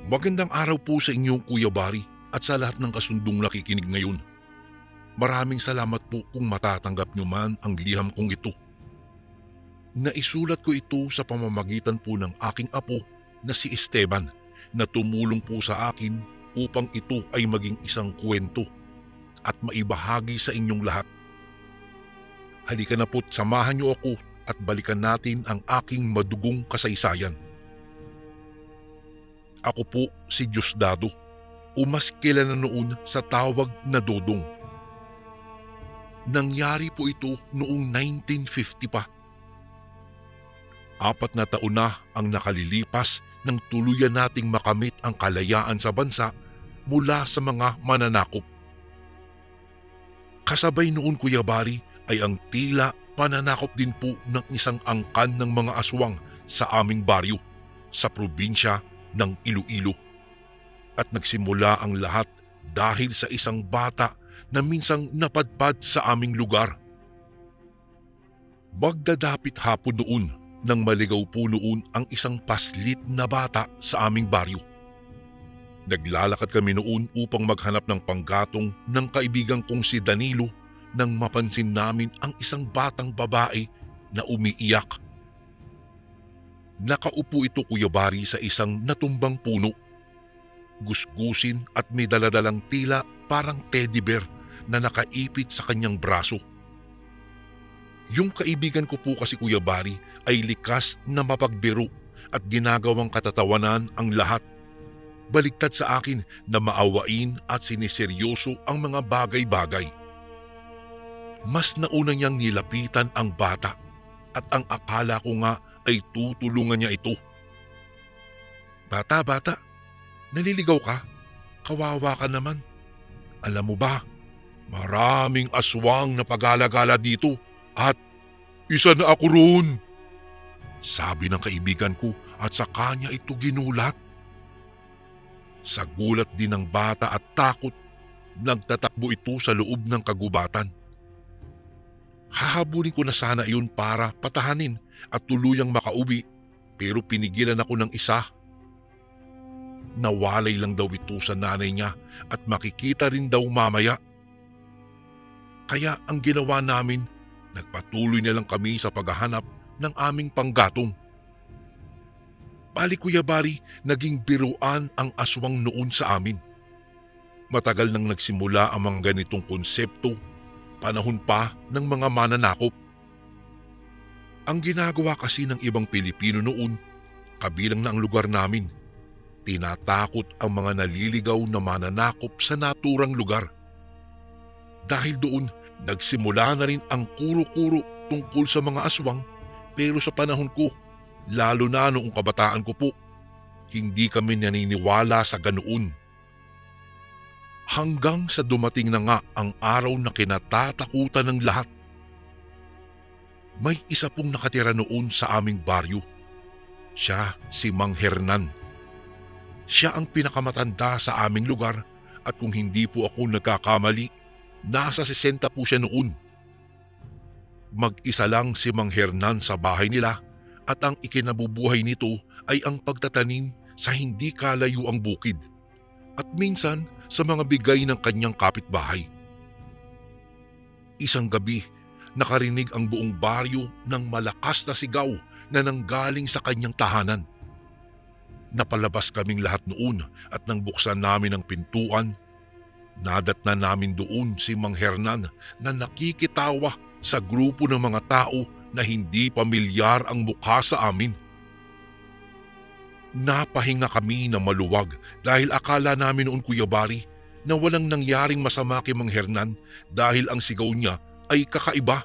Magandang araw po sa inyo, Kuya Bari, at sa lahat ng kasundong nakikinig ngayon. Maraming salamat po kung matatanggap nyo man ang liham kong ito. Naisulat ko ito sa pamamagitan po ng aking apo na si Esteban na tumulong po sa akin upang ito ay maging isang kwento at maibahagi sa inyong lahat. Halika na po't samahan niyo ako at balikan natin ang aking madugong kasaysayan. Ako po si Diosdado, o mas kilala noon sa tawag na Dodong. Nangyari po ito noong 1950 pa. 4 na taon na ang nakalilipas nang tuluyan nating makamit ang kalayaan sa bansa mula sa mga mananakop. Kasabay noon, Kuya Bari, ay ang tila pananakop din po ng isang angkan ng mga aswang sa aming baryo sa probinsya ng Iloilo. At nagsimula ang lahat dahil sa isang bata na minsang napadpad sa aming lugar. Magdadapit hapon noon nang maligaw po noon ang isang paslit na bata sa aming baryo. Naglalakad kami noon upang maghanap ng panggatong ng kaibigan kong si Danilo nang mapansin namin ang isang batang babae na umiiyak. Nakaupo ito, Kuya Bari, sa isang natumbang puno. Gusgusin at may daladalang tila parang teddy bear na nakaipit sa kanyang braso. Yung kaibigan ko po kasi, Kuya Bari, ay likas na mapagbiro at ginagawang katatawanan ang lahat. Baligtad sa akin na maawain at siniseryoso ang mga bagay-bagay. Mas nauna niyang nilapitan ang bata at ang akala ko nga ay tutulungan niya ito. Bata, naliligaw ka? Kawawa ka naman. Alam mo ba, maraming aswang na pagala-gala dito at isa na ako roon. Sabi ng kaibigan ko at sa kanya ito ginulat. Sa gulat din ng bata at takot, nagtatakbo ito sa loob ng kagubatan. Hahabulin ko na sana iyon para patahanin at tuluyang makauwi, pero pinigilan ako ng isa. Nawalay lang daw ito sa nanay niya at makikita rin daw mamaya. Kaya ang ginawa namin, nagpatuloy na lang kami sa paghahanap ng aming panggatong. Bali, Kuya Bari, naging biruan ang aswang noon sa amin. Matagal nang nagsimula ang mga ganitong konsepto, panahon pa ng mga mananakop. Ang ginagawa kasi ng ibang Pilipino noon, kabilang na ang lugar namin, tinatakot ang mga naliligaw na mananakop sa naturang lugar. Dahil doon, nagsimula na rin ang kuro-kuro tungkol sa mga aswang, pero sa panahon ko, lalo na noong kabataan ko po, hindi kami naniniwala sa ganoon. Hanggang sa dumating na nga ang araw na kinatatakutan ng lahat. May isa pong nakatira noon sa aming baryo. Siya si Mang Hernan. Siya ang pinakamatanda sa aming lugar at kung hindi po ako nagkakamali, nasa 60 po siya noon. Mag-isa lang si Mang Hernan sa bahay nila at ang ikinabubuhay nito ay ang pagtatanim sa hindi kalayuang bukid at minsan sa mga bigay ng kanyang kapitbahay. Isang gabi, nakarinig ang buong baryo ng malakas na sigaw na nanggaling sa kanyang tahanan. Napalabas kaming lahat noon at nang buksan namin ang pintuan, nadatna namin doon si Mang Hernan na nakikitawa sa grupo ng mga tao na hindi pamilyar ang mukha sa amin. Napahinga kami na maluwag dahil akala namin noon, Kuya Bari, na walang nangyaring masama kay Mang Hernan dahil ang sigaw niya ay kakaiba.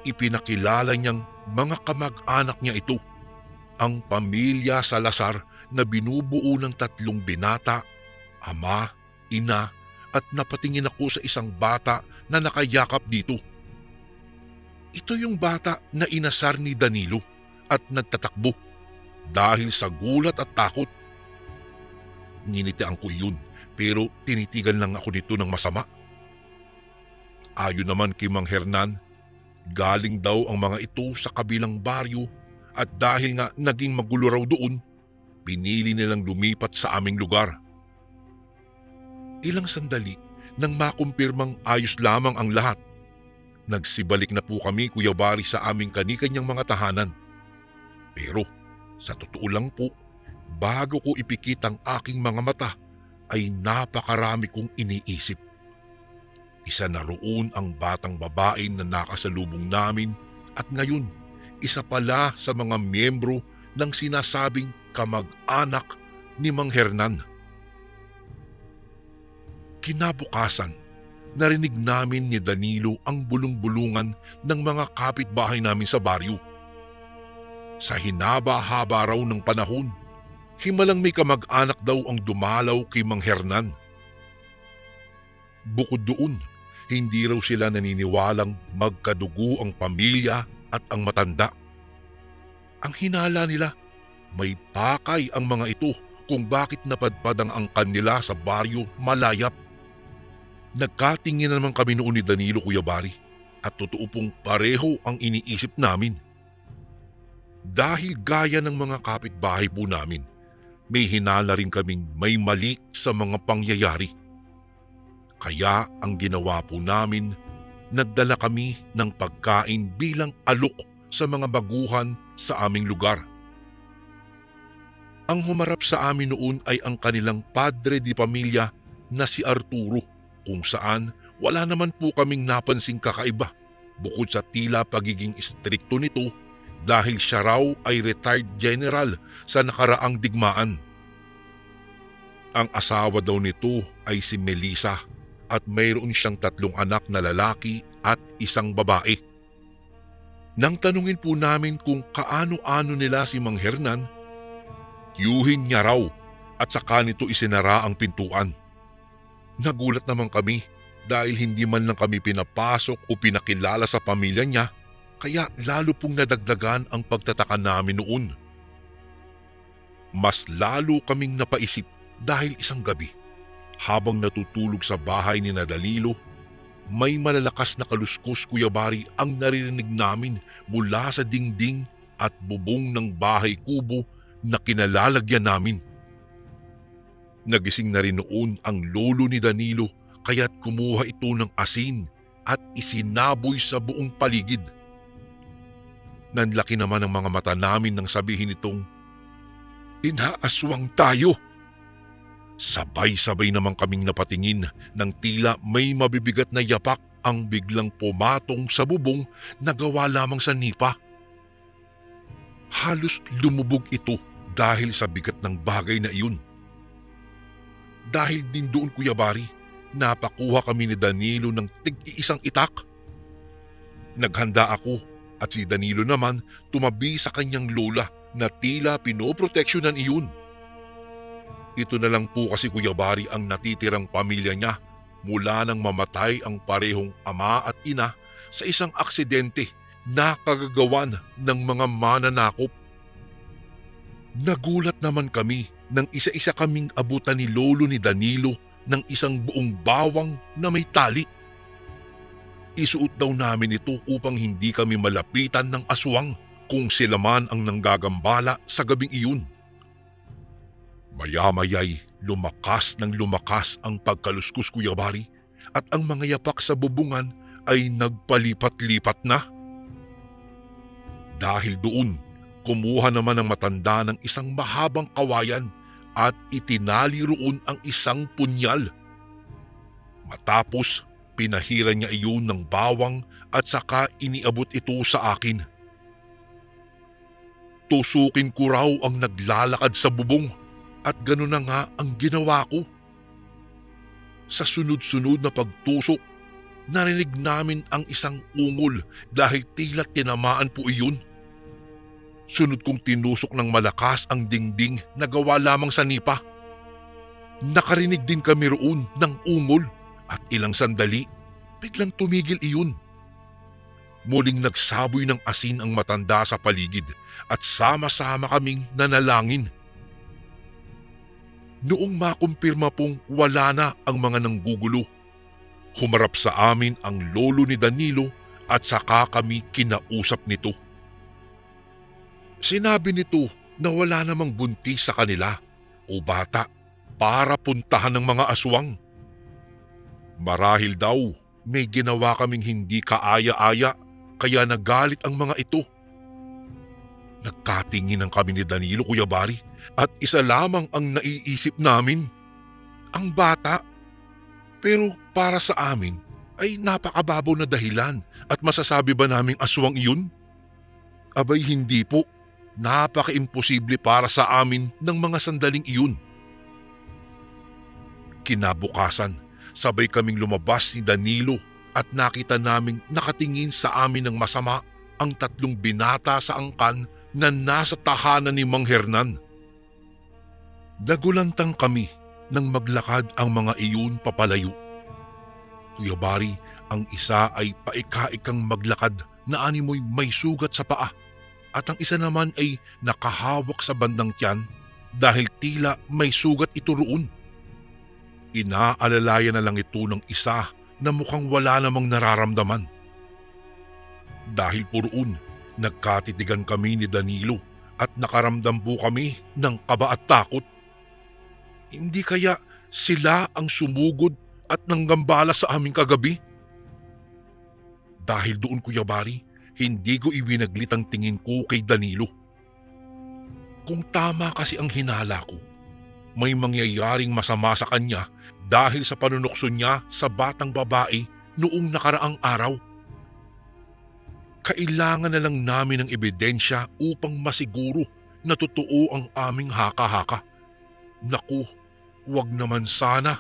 Ipinakilala niyang mga kamag-anak niya ito, ang pamilya Salazar na binubuo ng 3 binata, ama, ina at napatingin ako sa isang bata na nakayakap dito. Ito yung bata na inasar ni Danilo at nagtatakbo dahil sa gulat at takot. Ninitian ko iyon pero tinitigan lang ako nito ng masama. Ayon naman kay Mang Hernan, galing daw ang mga ito sa kabilang baryo at dahil nga naging magulo raw doon, pinili nilang lumipat sa aming lugar. Ilang sandali nang makumpirmang ayos lamang ang lahat, nagsibalik na po kami, Kuya Bari, sa aming kani-kanyang mga tahanan. Pero sa totoo lang po, bago ko ipikit ang aking mga mata ay napakarami kong iniisip. Isa na roon ang batang babae na nakasalubong namin at ngayon isa pala sa mga miyembro ng sinasabing kamag-anak ni Mang Hernan. Kinabukasan, narinig namin ni Danilo ang bulong-bulungan ng mga kapitbahay namin sa baryo. Sa hinaba-haba raw ng panahon, himalang may kamag-anak daw ang dumalaw kay Mang Hernan. Bukod doon, hindi raw sila naniniwalang magkadugo ang pamilya at ang matanda. Ang hinala nila, may pakay ang mga ito kung bakit napadpad ang angkan nila sa baryo malayap. Nagkatingin naman kami noon ni Danilo, Kuya Bari, at totoo pong pareho ang iniisip namin. Dahil gaya ng mga kapitbahay po namin, may hinala rin kaming may mali sa mga pangyayari. Kaya ang ginawa po namin, nagdala kami ng pagkain bilang alok sa mga baguhan sa aming lugar. Ang humarap sa amin noon ay ang kanilang padre di pamilya na si Arturo, kung saan wala naman po kaming napansing kakaiba bukod sa tila pagiging istrikto nito dahil siya raw ay retired general sa nakaraang digmaan. Ang asawa daw nito ay si Melissa at mayroon siyang 3 anak na lalaki at 1 babae. Nang tanungin po namin kung kaano-ano nila si Mang Hernan, tiyuhin niya raw at saka nito isinara ang pintuan. Nagulat naman kami dahil hindi man lang kami pinapasok o pinakilala sa pamilya niya, kaya lalo pong nadagdagan ang pagtataka namin noon. Mas lalo kaming napaisip dahil isang gabi, habang natutulog sa bahay ni Danilo, may malalakas na kaluskos, Kuya Bari, ang naririnig namin mula sa dingding at bubong ng bahay kubo na kinalalagyan namin. Nagising na rin noon ang lolo ni Danilo kaya't kumuha ito ng asin at isinaboy sa buong paligid. Nanlaki naman ang mga mata namin nang sabihin itong, "Inaaswang tayo!" Sabay-sabay naman kaming napatingin nang tila may mabibigat na yapak ang biglang pumatong sa bubong na gawa lamang sa nipa. Halos lumubog ito dahil sa bigat ng bagay na iyon. Dahil din doon, Kuya Bari, napakuha kami ni Danilo ng tig-iisang itak. Naghanda ako at si Danilo naman tumabi sa kanyang lola na tila pinoproteksyonan iyon. Ito na lang po kasi, Kuya Bari, ang natitirang pamilya niya mula nang mamatay ang parehong ama at ina sa isang aksidente na kagagawan ng mga mananakop. Nagulat naman kami nang isa-isa kaming abutan ni lolo ni Danilo ng isang buong bawang na may tali. Isuot daw namin ito upang hindi kami malapitan ng aswang kung sila man ang nanggagambala sa gabing iyon. Maya-maya'y lumakas ng lumakas ang pagkaluskos, Kuya Bari, at ang mga yapak sa bubungan ay nagpalipat-lipat na. Dahil doon, kumuha naman ang matanda ng isang mahabang kawayan at itinali roon ang isang punyal. Matapos, pinahiran niya iyon ng bawang at saka iniabot ito sa akin. Tusukin ko raw ang naglalakad sa bubong at gano'n na nga ang ginawa ko. Sa sunod-sunod na pagtusok, narinig namin ang isang ungol dahil tila tinamaan po iyon. Sunod kong tinusok ng malakas ang dingding na gawa lamang sa nipa. Nakarinig din kami roon ng ungol at ilang sandali, biglang tumigil iyon. Muling nagsaboy ng asin ang matanda sa paligid at sama-sama kaming nanalangin. Noong makumpirma pong wala na ang mga nanggugulo, humarap sa amin ang lolo ni Danilo at saka kami kinausap nito. Sinabi nito na wala namang buntis sa kanila o bata para puntahan ng mga aswang. Marahil daw may ginawa kaming hindi kaaya-aya kaya nagalit ang mga ito. Nagkatinginan kami ni Danilo, Kuya Bari, at isa lamang ang naiisip namin, ang bata. Pero para sa amin ay napakababaw na dahilan at masasabi ba naming aswang iyon? Abay hindi po, napaka-imposible para sa amin ng mga sandaling iyon. Kinabukasan, sabay kaming lumabas ni Danilo at nakita naming nakatingin sa amin ng masama ang 3 binata sa angkan na nasa tahanan ni Mang Hernan. Nagulantang kami nang maglakad ang mga iyon papalayo. Kuya Bari, ang isa ay paika-ikang maglakad na animoy may sugat sa paa at ang isa naman ay nakahawak sa bandang tiyan dahil tila may sugat ito roon. Inaalalayan na lang ito ng isa na mukhang wala namang nararamdaman. Dahil po roon, nagkatitigan kami ni Danilo at nakaramdam po kami ng kaba at takot. Hindi kaya sila ang sumugod at nanggambala sa aming kagabi? Dahil doon, Kuya Bari, hindi ko iwinaglit ang tingin ko kay Danilo. Kung tama kasi ang hinala ko, may mangyayaring masama sa kanya dahil sa panunukso niya sa batang babae noong nakaraang araw. Kailangan na lang namin ng ebidensya upang masiguro na totoo ang aming haka-haka. Naku, wag naman sana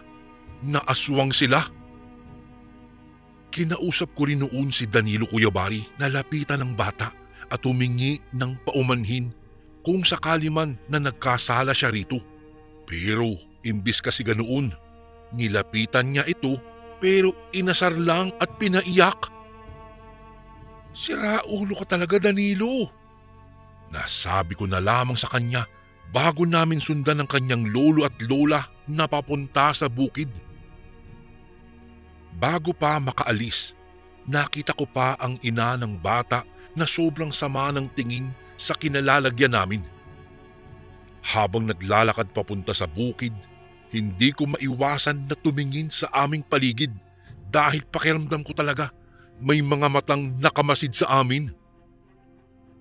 na aswang sila. Kinausap ko rin noon si Danilo, Kuya Bari, na lapitan ng bata at humingi ng paumanhin kung sakali man na nagkasala siya rito. Pero imbis kasi ganoon, nilapitan niya ito pero inasar lang at pinaiyak. Sira ulo ka talaga, Danilo. Nasabi ko na lamang sa kanya bago namin sundan ng kanyang lolo at lola na papunta sa bukid. Bago pa makaalis, nakita ko pa ang ina ng bata na sobrang sama ng tingin sa kinalalagyan namin. Habang naglalakad papunta sa bukid, hindi ko maiwasan na tumingin sa aming paligid dahil pakiramdam ko talaga may mga matang nakamasid sa amin.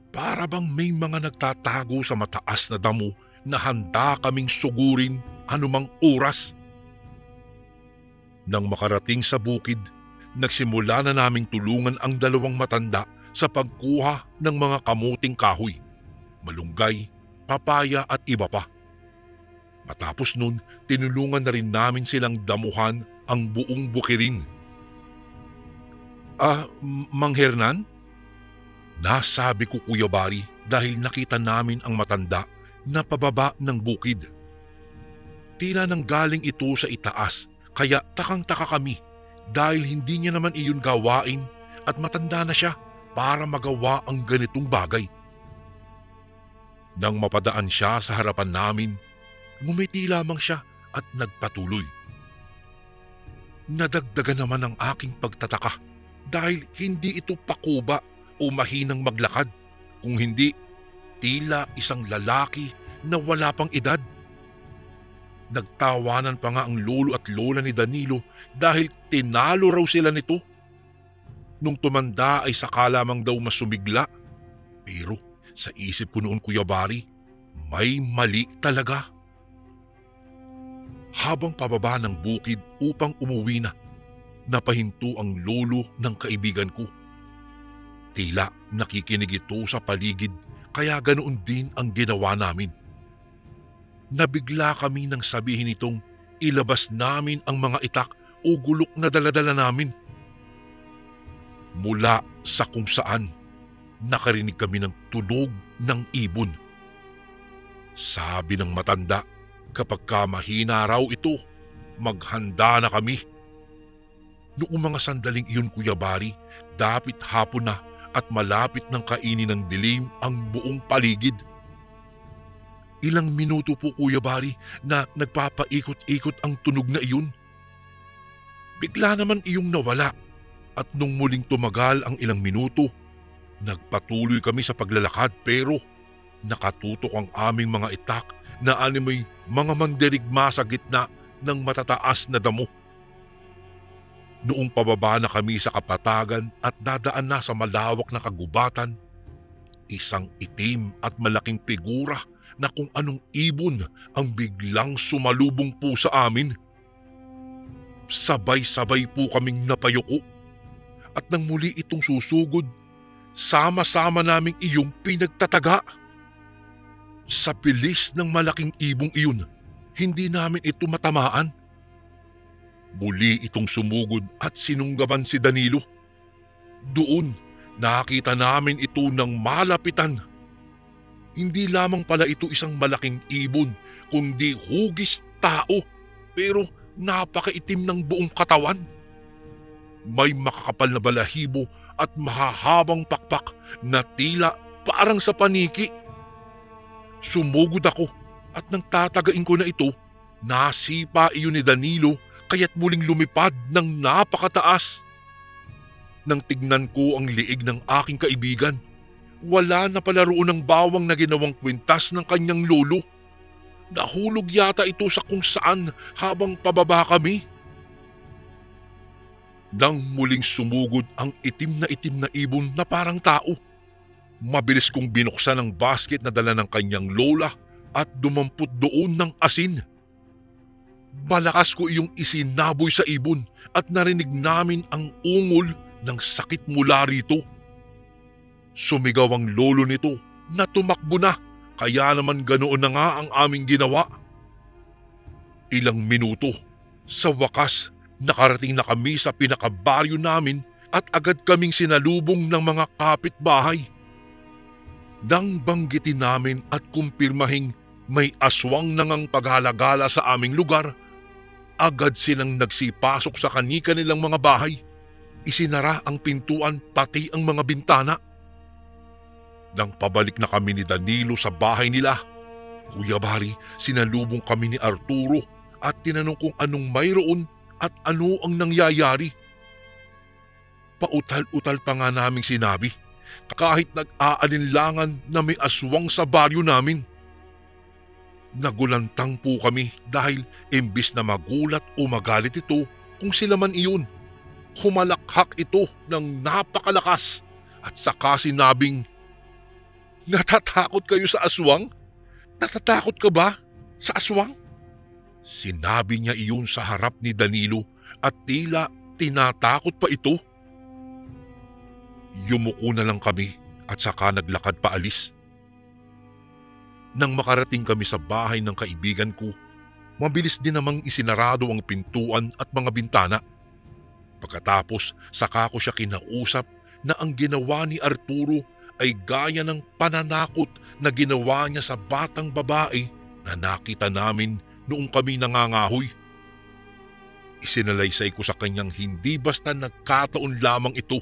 Para bang may mga nagtatago sa mataas na damo na handa kaming sugurin anumang oras. Nang makarating sa bukid, nagsimula na naming tulungan ang 2 matanda sa pagkuha ng mga kamuting kahoy, malunggay, papaya at iba pa. Matapos nun, tinulungan na rin namin silang damuhan ang buong bukirin. Mang Hernan? Nasabi ko, Kuya Bari, dahil nakita namin ang matanda na pababa ng bukid. Tila nang galing ito sa itaas, kaya takang-taka kami dahil hindi niya naman iyon gawain at matanda na siya para magawa ang ganitong bagay. Nang mapadaan siya sa harapan namin, ngumiti lamang siya at nagpatuloy. Nadagdagan naman ang aking pagtataka dahil hindi ito pakuba o mahinang maglakad, kung hindi tila isang lalaki na wala pang edad. Nagtawanan pa nga ang lolo at lola ni Danilo dahil tinalo raw sila nito. Nung tumanda ay saka lamang daw masumigla. Pero sa isip ko noon, Kuya Bari, may mali talaga. Habang pababa ng bukid upang umuwi na, napahinto ang lolo ng kaibigan ko. Tila nakikinig ito sa paligid kaya ganoon din ang ginawa namin. Nabigla kami nang sabihin nitong ilabas namin ang mga itak o gulok na daladala namin. Mula sa kung saan, nakarinig kami ng tunog ng ibon. Sabi ng matanda, kapag mahina raw ito, maghanda na kami. Noong mga sandaling iyon, Kuya Bari, dapit hapon na at malapit ng kainin ng dilim ang buong paligid. Ilang minuto po, Kuya Bari, na nagpapaikot-ikot ang tunog na iyon. Bigla naman iyong nawala at nung muling tumagal ang ilang minuto, nagpatuloy kami sa paglalakad pero Nakatutok ang aming mga itak na animoy mga mandirigma sa gitna ng matataas na damo. Noong pababa na kami sa kapatagan at dadaan na sa malawak na kagubatan, isang itim at malaking figura na kung anong ibon ang biglang sumalubong po sa amin. Sabay-sabay po kaming napayuko at nang muli itong susugod, sama-sama naming iyong pinagtataga. Sa bilis ng malaking ibong iyon, hindi namin ito matamaan. Muli itong sumugod at sinunggaban si Danilo. Doon, nakita namin ito ng malapitan. Hindi lamang pala ito isang malaking ibon, kundi hugis tao, pero napakaitim ng buong katawan. May makakapal na balahibo at mahahabang pakpak na tila parang sa paniki. Sumugod ako at nang tatagain ko na ito, nasipa iyon ni Danilo kaya't muling lumipad ng napakataas. Nang tignan ko ang liig ng aking kaibigan, wala na pala roon ang bawang na ginawang kwintas ng kanyang lolo. Nahulog yata ito sa kung saan habang pababa kami. Nang muling sumugod ang itim na ibon na parang tao, mabilis kong binuksan ang basket na dala ng kanyang lola at dumampot doon ng asin. Malakas ko iyong isinaboy sa ibon at narinig namin ang ungol ng sakit mula rito. Sumigaw ang lolo nito na tumakbo na, kaya naman ganoon na nga ang aming ginawa. Ilang minuto, sa wakas nakarating na kami sa pinakabaryo namin at agad kaming sinalubong ng mga kapitbahay. Nang banggitin namin at kumpirmahing may aswang nangang paghalagala sa aming lugar, agad silang nagsipasok sa kani-kanilang mga bahay. Isinara ang pintuan pati ang mga bintana. Nang pabalik na kami ni Danilo sa bahay nila, Kuya Bari, sinalubong kami ni Arturo at tinanong kung anong mayroon at ano ang nangyayari. Pautal-utal pa nga naming sinabi, kahit nag-aalinlangan na may aswang sa baryo namin. Nagulantang po kami dahil imbis na magulat o magalit ito kung sila man iyon, humalakhak ito ng napakalakas at saka sinabing, "Natatakot kayo sa aswang? Natatakot ka ba sa aswang?" Sinabi niya iyon sa harap ni Danilo at tila tinatakot pa ito. Yumuko na lang kami at saka naglakad paalis. Nang makarating kami sa bahay ng kaibigan ko, mabilis din namang isinarado ang pintuan at mga bintana. Pagkatapos, saka ko siya kinausap na ang ginawa ni Arturo ay gaya ng pananakot na ginawa niya sa batang babae na nakita namin noong kami nangangahoy. Isinalaysay ko sa kanyang hindi basta nagkataon lamang ito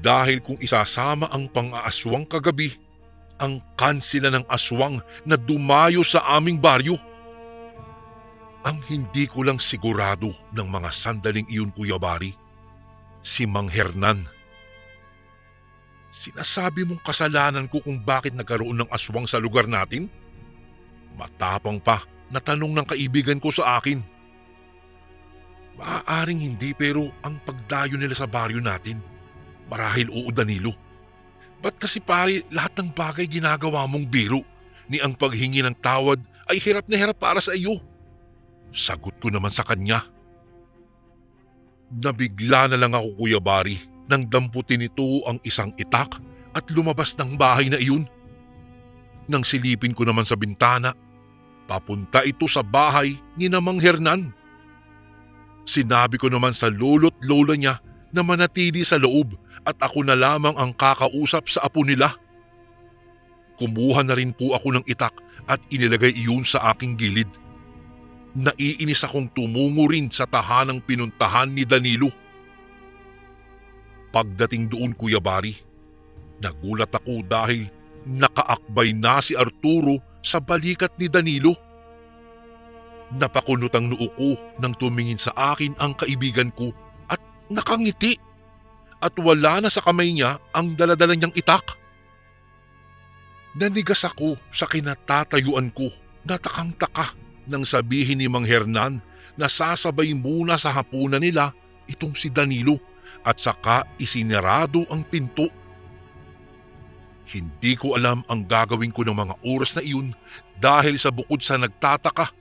dahil kung isasama ang pang-aaswang kagabi, ang kansila ng aswang na dumayo sa aming baryo. Ang hindi ko lang sigurado ng mga sandaling iyon, Kuya Bari, si Mang Hernan. Sinasabi mong kasalanan ko kung bakit nagkaroon ng aswang sa lugar natin? Matapang pa na tanong ng kaibigan ko sa akin. Maaaring hindi pero ang pagdayo nila sa baryo natin, marahil oo Danilo. Ba't kasi pare lahat ng bagay ginagawa mong biro, ni ang paghingi ng tawad ay hirap na hirap para sa iyo? Sagot ko naman sa kanya. Nabigla na lang ako, Kuya Bari, nang damputin nito ang isang itak at lumabas ng bahay na iyon. Nang silipin ko naman sa bintana, papunta ito sa bahay ni Mang Hernan. Sinabi ko naman sa lolo't lola niya na manatili sa loob at ako na lamang ang kakausap sa apo nila. Kumuha na rin po ako ng itak at inilagay iyon sa aking gilid. Naiinis akong tumungo rin sa tahanang pinuntahan ni Danilo. Pagdating doon, Kuya Bari, nagulat ako dahil nakaakbay na si Arturo sa balikat ni Danilo. Napakunot ang noo ko nang tumingin sa akin ang kaibigan ko at nakangiti. At wala na sa kamay niya ang daladala niyang itak. Nanigas ako sa kinatatayuan ko na takang-taka nang sabihin ni Mang Hernan na sasabay muna sa hapunan nila itong si Danilo at saka isinarado ang pinto. Hindi ko alam ang gagawin ko ng mga oras na iyon dahil sa bukod sa nagtataka,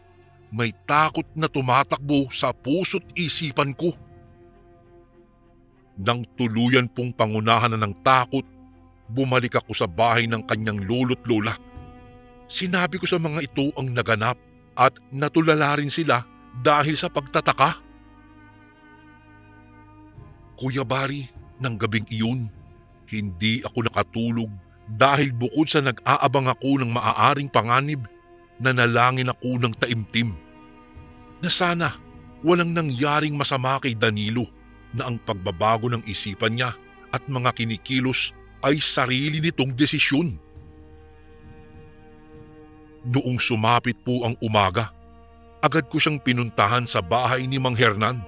may takot na tumatakbo sa puso't isipan ko. Nang tuluyan pong pangunahan na ng takot, bumalik ako sa bahay ng kanyang lolo't lola. Sinabi ko sa mga ito ang naganap at natulala rin sila dahil sa pagtataka. Kuya Bari, ng gabing iyon, hindi ako nakatulog dahil bukod sa nag-aabang ako ng maaaring panganib, nanalangin ako ng taimtim na sana walang nangyaring masama kay Danilo, na ang pagbabago ng isipan niya at mga kinikilos ay sarili nitong desisyon. Noong sumapit po ang umaga, agad ko siyang pinuntahan sa bahay ni Mang Hernan.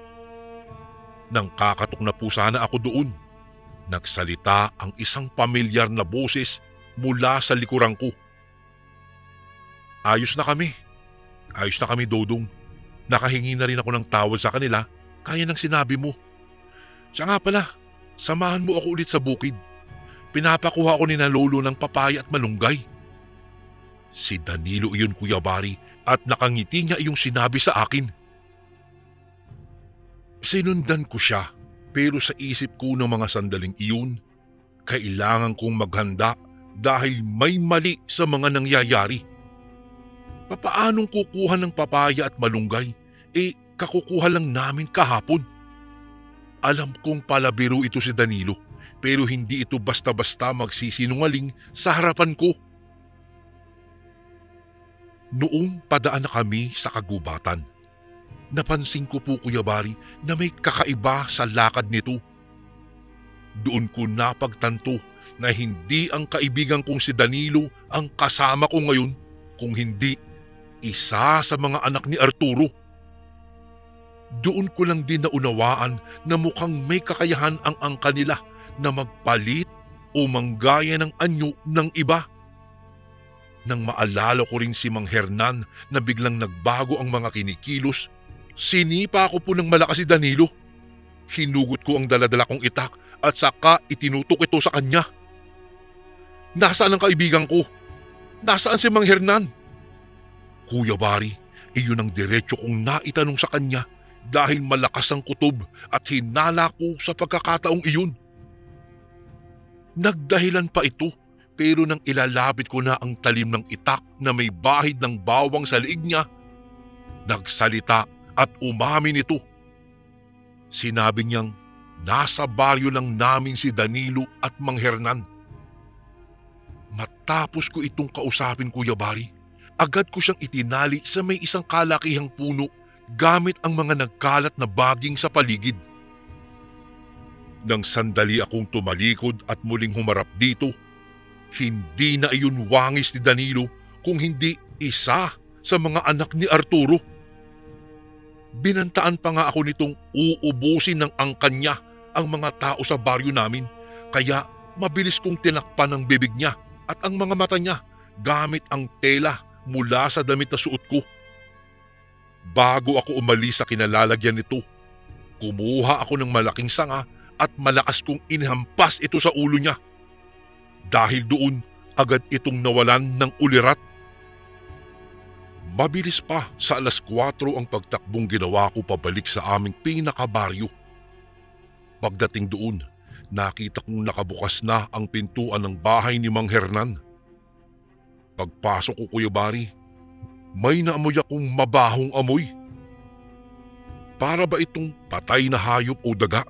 Nang kakatok na po sana ako doon, nagsalita ang isang pamilyar na boses mula sa likuran ko. Ayos na kami, Dodong. Nakahingi na rin ako ng tawad sa kanila kaya ng sinabi mo. Siya nga pala, samahan mo ako ulit sa bukid. Pinapakuha ko ni na lolo ng papaya at malunggay. Si Danilo iyon, Kuya Bari, at nakangiti niya iyong sinabi sa akin. Sinundan ko siya, pero sa isip ko ng mga sandaling iyon, kailangan kong maghanda dahil may mali sa mga nangyayari. Papaanong kukuha ng papaya at malunggay? Kakukuha lang namin kahapon. Alam kong palabiro ito si Danilo, pero hindi ito basta-basta magsisinungaling sa harapan ko. Noong padaan na kami sa kagubatan, napansin ko po, Kuya Bari, na may kakaiba sa lakad nito. Doon ko napagtanto na hindi ang kaibigan kong si Danilo ang kasama ko ngayon, kung hindi isa sa mga anak ni Arturo. Doon ko lang din naunawaan na mukhang may kakayahan ang angka nila na magpalit o manggaya ng anyo ng iba. Nang maalala ko rin si Mang Hernan na biglang nagbago ang mga kinikilos, sinipa ko po ng malakas si Danilo. Hinugot ko ang daladala kong itak at saka itinutok ito sa kanya. Nasaan ang kaibigan ko? Nasaan si Mang Hernan? Kuya Bari, iyon ang diretso kong naitanong sa kanya dahil malakas ang kutob at hinala ko sa pagkakataong iyon. Nagdahilan pa ito, pero nang ilalapit ko na ang talim ng itak na may bahid ng bawang sa liig niya, nagsalita at umamin ito. Sinabi niyang nasa baryo lang namin si Danilo at Mang Hernan. Matapos ko itong kausapin, Kuya Bari, agad ko siyang itinali sa may isang kalakihang puno gamit ang mga nagkalat na baging sa paligid. Nang sandali akong tumalikod at muling humarap dito, hindi na iyon wangis ni Danilo kung hindi isa sa mga anak ni Arturo. Binantaan pa nga ako nitong uubusin ng angkan niya ang mga tao sa baryo namin, kaya mabilis kong tinakpan ang bibig niya at ang mga mata niya gamit ang tela mula sa damit na suot ko. Bago ako umalis sa kinalalagyan nito, kumuha ako ng malaking sanga at malakas kong inhampas ito sa ulo niya. Dahil doon, agad itong nawalan ng ulirat. Mabilis pa sa 4:00 ang pagtakbong ginawa ko pabalik sa aming pinakabaryo. Pagdating doon, nakita kong nakabukas na ang pintuan ng bahay ni Mang Hernan. Pagpasok ko, Kuya Bari, may naamoy akong mabahong amoy. Para ba itong patay na hayop o daga?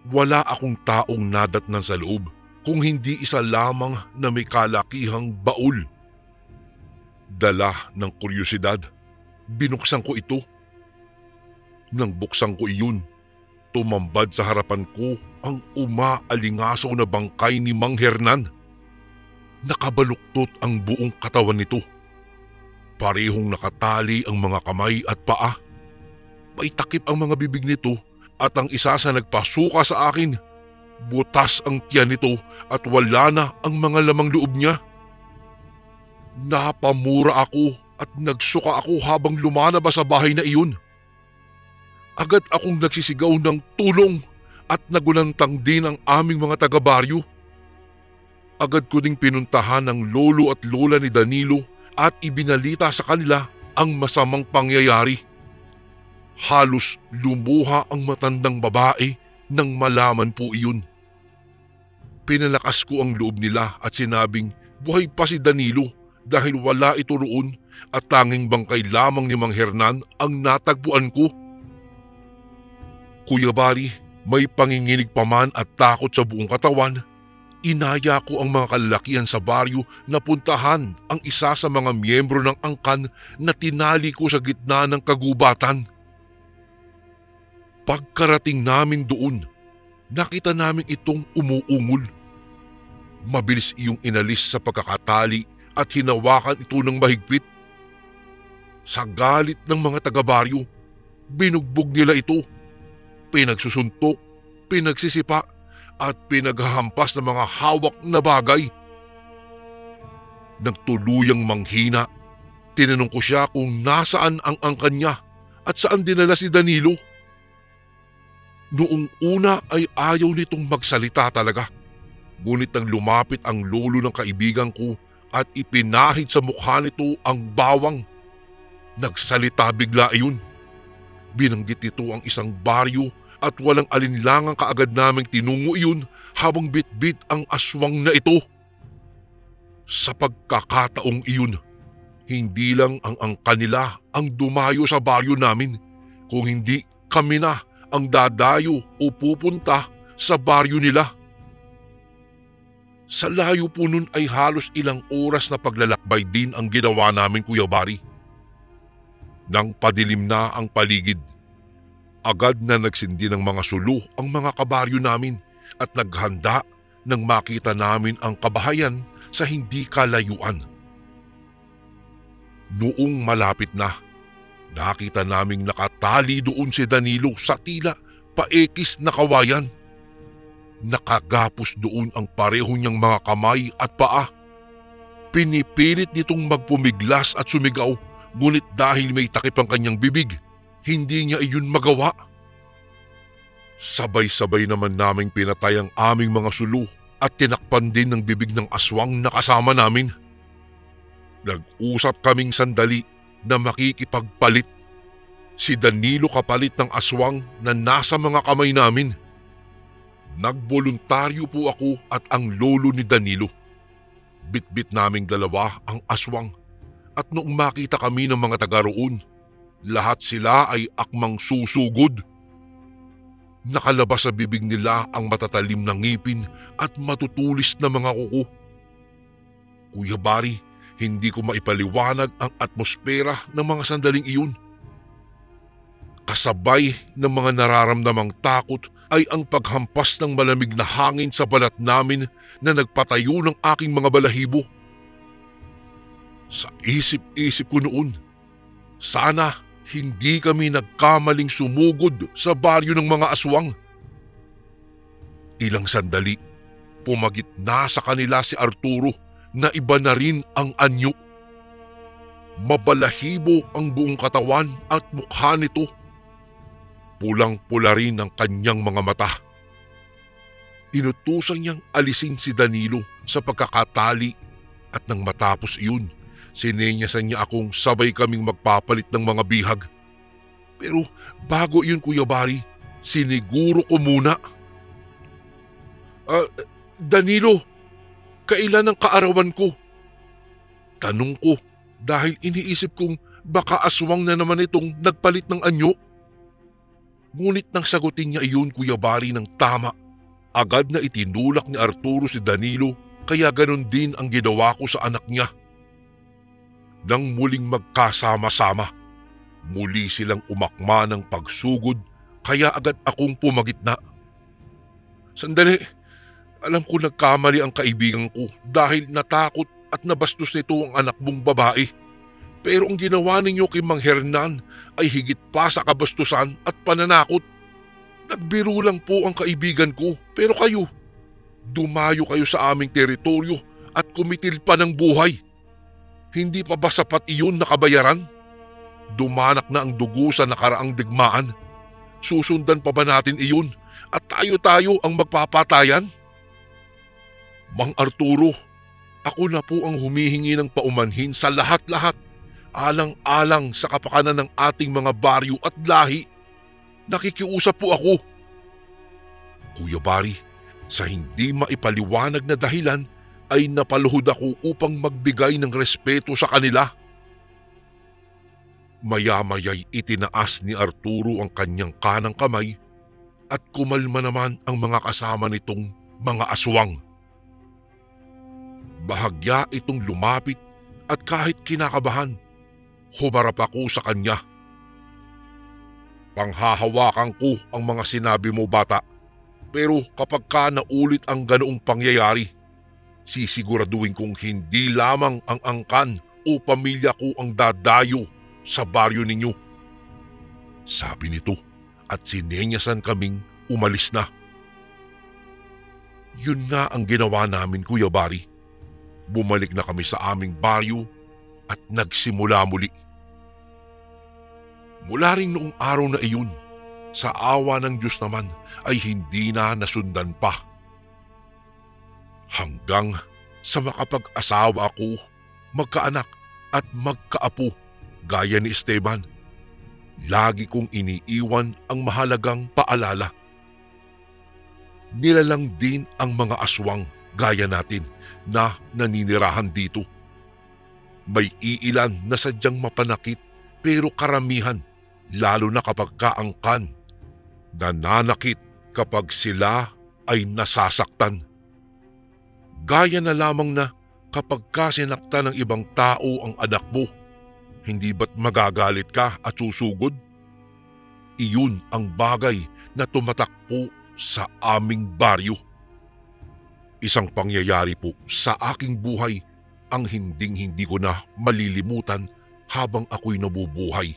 Wala akong taong nadatnan sa loob, kung hindi isa lamang na may kalakihang baul. Dala ng kuryosidad, binuksan ko ito. Nang buksan ko iyon, tumambad sa harapan ko ang umaalingasaw na bangkay ni Mang Hernan. Nakabaluktot ang buong katawan nito. Parehong nakatali ang mga kamay at paa. May takip ang mga bibig nito at ang isa sa nagpasuka sa akin, butas ang tiyan nito at wala na ang mga lamang loob niya. Napamura ako at nagsuka ako habang lumalabas sa bahay na iyon. Agad akong nagsisigaw ng tulong at nagulantang din ang aming mga taga-baryo. Agad ko ding pinuntahan ang lolo at lola ni Danilo at ibinalita sa kanila ang masamang pangyayari. Halos lumuha ang matandang babae nang malaman po iyon. Pinalakas ko ang loob nila at sinabing buhay pa si Danilo dahil wala ito roon at tanging bangkay lamang ni Mang Hernan ang natagpuan ko. Kuya Bari, may panginginig pa man at takot sa buong katawan, inaya ko ang mga kalalakihan sa baryo na puntahan ang isa sa mga miyembro ng angkan na tinali ko sa gitna ng kagubatan. Pagkarating namin doon, nakita namin itong umuungol. Mabilis iyong inalis sa pagkakatali at hinawakan ito ng mahigpit. Sa galit ng mga taga-baryo, binugbog nila ito. Pinagsusuntok, pinagsisipa at pinaghahampas ng mga hawak na bagay. Nagtuluyang manghina, tinanong ko siya kung nasaan ang angkan niya at saan dinala si Danilo. Noong una ay ayaw nitong magsalita talaga. Ngunit nang lumapit ang lolo ng kaibigan ko at ipinahid sa mukha nito ang bawang, nagsalita bigla iyon. Binanggit nito ang isang baryo at walang alinlangang kaagad naming tinungo iyon habang bitbit ang aswang na ito. Sa pagkakataong iyon, hindi lang ang angkan nila ang dumayo sa baryo namin, kung hindi kami na ang dadayo o pupunta sa baryo nila. Sa layo po nun ay halos ilang oras na paglalakbay din ang ginawa namin, Kuya Bari. Nang padilim na ang paligid, agad na nagsindi ng mga sulu ang mga kabaryo namin at naghanda nang makita namin ang kabahayan sa hindi kalayuan. Noong malapit na, nakita naming nakatali doon si Danilo sa tila paekis na kawayan. Nakagapos doon ang pareho niyang mga kamay at paa. Pinipilit nitong magpumiglas at sumigaw, ngunit dahil may takip ang kanyang bibig, hindi niya iyon magawa. Sabay-sabay naman naming pinatay ang aming mga sulu at tinakpan din ng bibig ng aswang na kasama namin. Nag-usap kaming sandali na makikipagpalit. Si Danilo kapalit ng aswang na nasa mga kamay namin. Nagboluntaryo po ako at ang lolo ni Danilo. Bitbit naming dalawa ang aswang at noong makita kami ng mga taga roon, lahat sila ay akmang susugod. Nakalabas sa bibig nila ang matatalim na ngipin at matutulis na mga kuko. Kuya Bari, hindi ko maipaliwanag ang atmosfera ng mga sandaling iyon. Kasabay ng mga nararamdamang takot ay ang paghampas ng malamig na hangin sa balat namin na nagpatayo ng aking mga balahibo. Sa isip-isip ko noon, sana hindi kami nagkamaling sumugod sa baryo ng mga aswang. Ilang sandali, pumagit na sa kanila si Arturo na iba na rin ang anyo. Mabalahibo ang buong katawan at mukha nito. Pulang-pula rin ang kanyang mga mata. Inutusan niyang alisin si Danilo sa pagkakatali at nang matapos iyon, sinenyasan niya akong sabay kaming magpapalit ng mga bihag. Pero bago iyon, Kuya Bari, siniguro ko muna. Danilo, kailan ang kaarawan ko? Tanong ko dahil iniisip kong baka aswang na naman itong nagpalit ng anyo. Ngunit nang sagutin niya iyon, Kuya Bari, ng tama, agad na itinulak ni Arturo si Danilo, kaya ganon din ang ginawa ko sa anak niya. Nang muling magkasama-sama, muli silang umakma ng pagsugod, kaya agad akong pumagitna. Sandali, alam ko nagkamali ang kaibigan ko dahil natakot at nabastos nito ang anak mong babae. Pero ang ginawa ninyo kay Mang Hernan ay higit pa sa kabastusan at pananakot. Nagbiro lang po ang kaibigan ko, pero kayo, dumayo kayo sa aming teritoryo at kumitil pa ng buhay. Hindi pa ba sapat iyon na kabayaran? Dumanak na ang dugo sa nakaraang digmaan. Susundan pa ba natin iyon at tayo-tayo ang magpapatayan? Mang Arturo, ako na po ang humihingi ng paumanhin sa lahat-lahat, alang-alang sa kapakanan ng ating mga baryo at lahi. Nakikiusap po ako. Kuya Bari, sa hindi maipaliwanag na dahilan ay napaluhod ako upang magbigay ng respeto sa kanila. Maya-maya'y itinaas ni Arturo ang kanyang kanang kamay at kumalma naman ang mga kasama nitong mga aswang. Bahagya itong lumapit at kahit kinakabahan, humarap ako sa kanya. Panghahawakan ko ang mga sinabi mo, bata, pero kapag ka naulit ang ganoong pangyayari, sisiguraduhin kong hindi lamang ang angkan o pamilya ko ang dadayo sa baryo ninyo. Sabi nito at sinenyasan kaming umalis na. Yun nga ang ginawa namin, Kuya Bari. Bumalik na kami sa aming baryo at nagsimula muli. Mula rin noong araw na iyon, sa awa ng Diyos naman ay hindi na nasundan pa. Hanggang sa makapag-asawa ako, magkaanak at magkaapo gaya ni Esteban, lagi kong iniiwan ang mahalagang paalala. Nilalang din ang mga aswang gaya natin na naninirahan dito. May iilan na sadyang mapanakit pero karamihan, lalo na kapag kaangkan, nananakit kapag sila ay nasasaktan. Gaya na lamang na kapag sinaktan ng ibang tao ang anak mo, hindi ba't magagalit ka at susugod? Iyon ang bagay na tumatakbo sa aming baryo. Isang pangyayari po sa aking buhay ang hinding-hindi ko na malilimutan habang ako'y nabubuhay.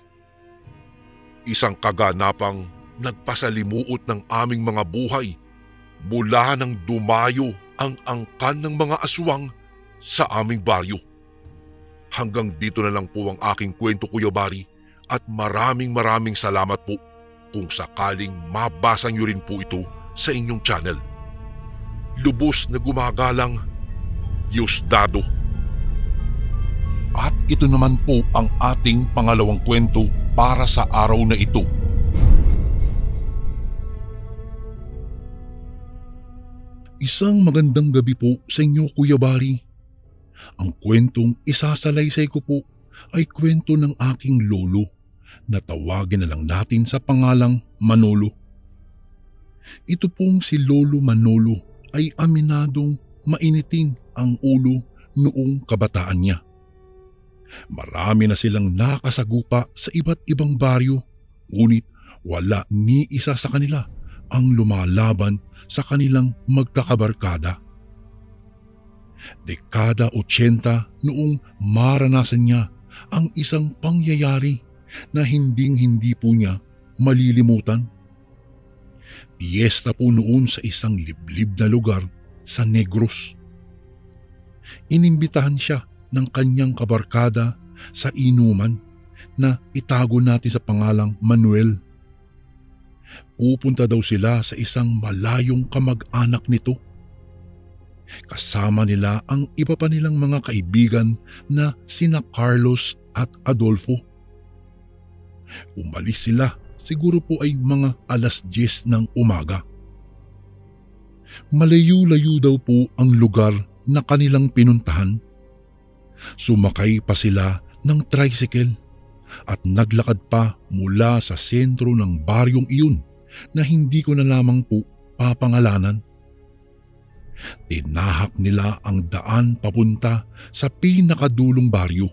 Isang kaganapang nagpasalimuot ng aming mga buhay mula nang dumayo ang angkan ng mga aswang sa aming baryo. Hanggang dito na lang po ang aking kwento, Kuya Bari, at maraming salamat po kung sakaling mabasa niyo rin po ito sa inyong channel. Lubos na gumagalang, Diosdado. At ito naman po ang ating pangalawang kwento para sa araw na ito. Isang magandang gabi po sa inyo, Kuya Bari. Ang kwentong isasalaysay ko po ay kwento ng aking lolo na tawagin na lang natin sa pangalang Manolo. Ito pong si Lolo Manolo ay aminadong mainitin ang ulo noong kabataan niya. Marami na silang nakasagupa sa iba't ibang baryo, ngunit wala ni isa sa kanila ang lumalaban sa kanilang magkakabarkada. Dekada 80 noong maranasan niya ang isang pangyayari na hinding-hindi po niya malilimutan. Piyesta po noon sa isang liblib na lugar sa Negros. Inimbitahan siya ng kanyang kabarkada sa inuman na itago natin sa pangalang Manuel. Pupunta daw sila sa isang malayong kamag-anak nito. Kasama nila ang iba pa nilang mga kaibigan na sina Carlos at Adolfo. Umalis sila, siguro po ay mga 10:00 ng umaga. Malayo-layo daw po ang lugar na kanilang pinuntahan. Sumakay pa sila ng tricycle at naglakad pa mula sa sentro ng baryong iyon na hindi ko na lamang po papangalanan. Tinahak nila ang daan papunta sa pinakadulong baryo.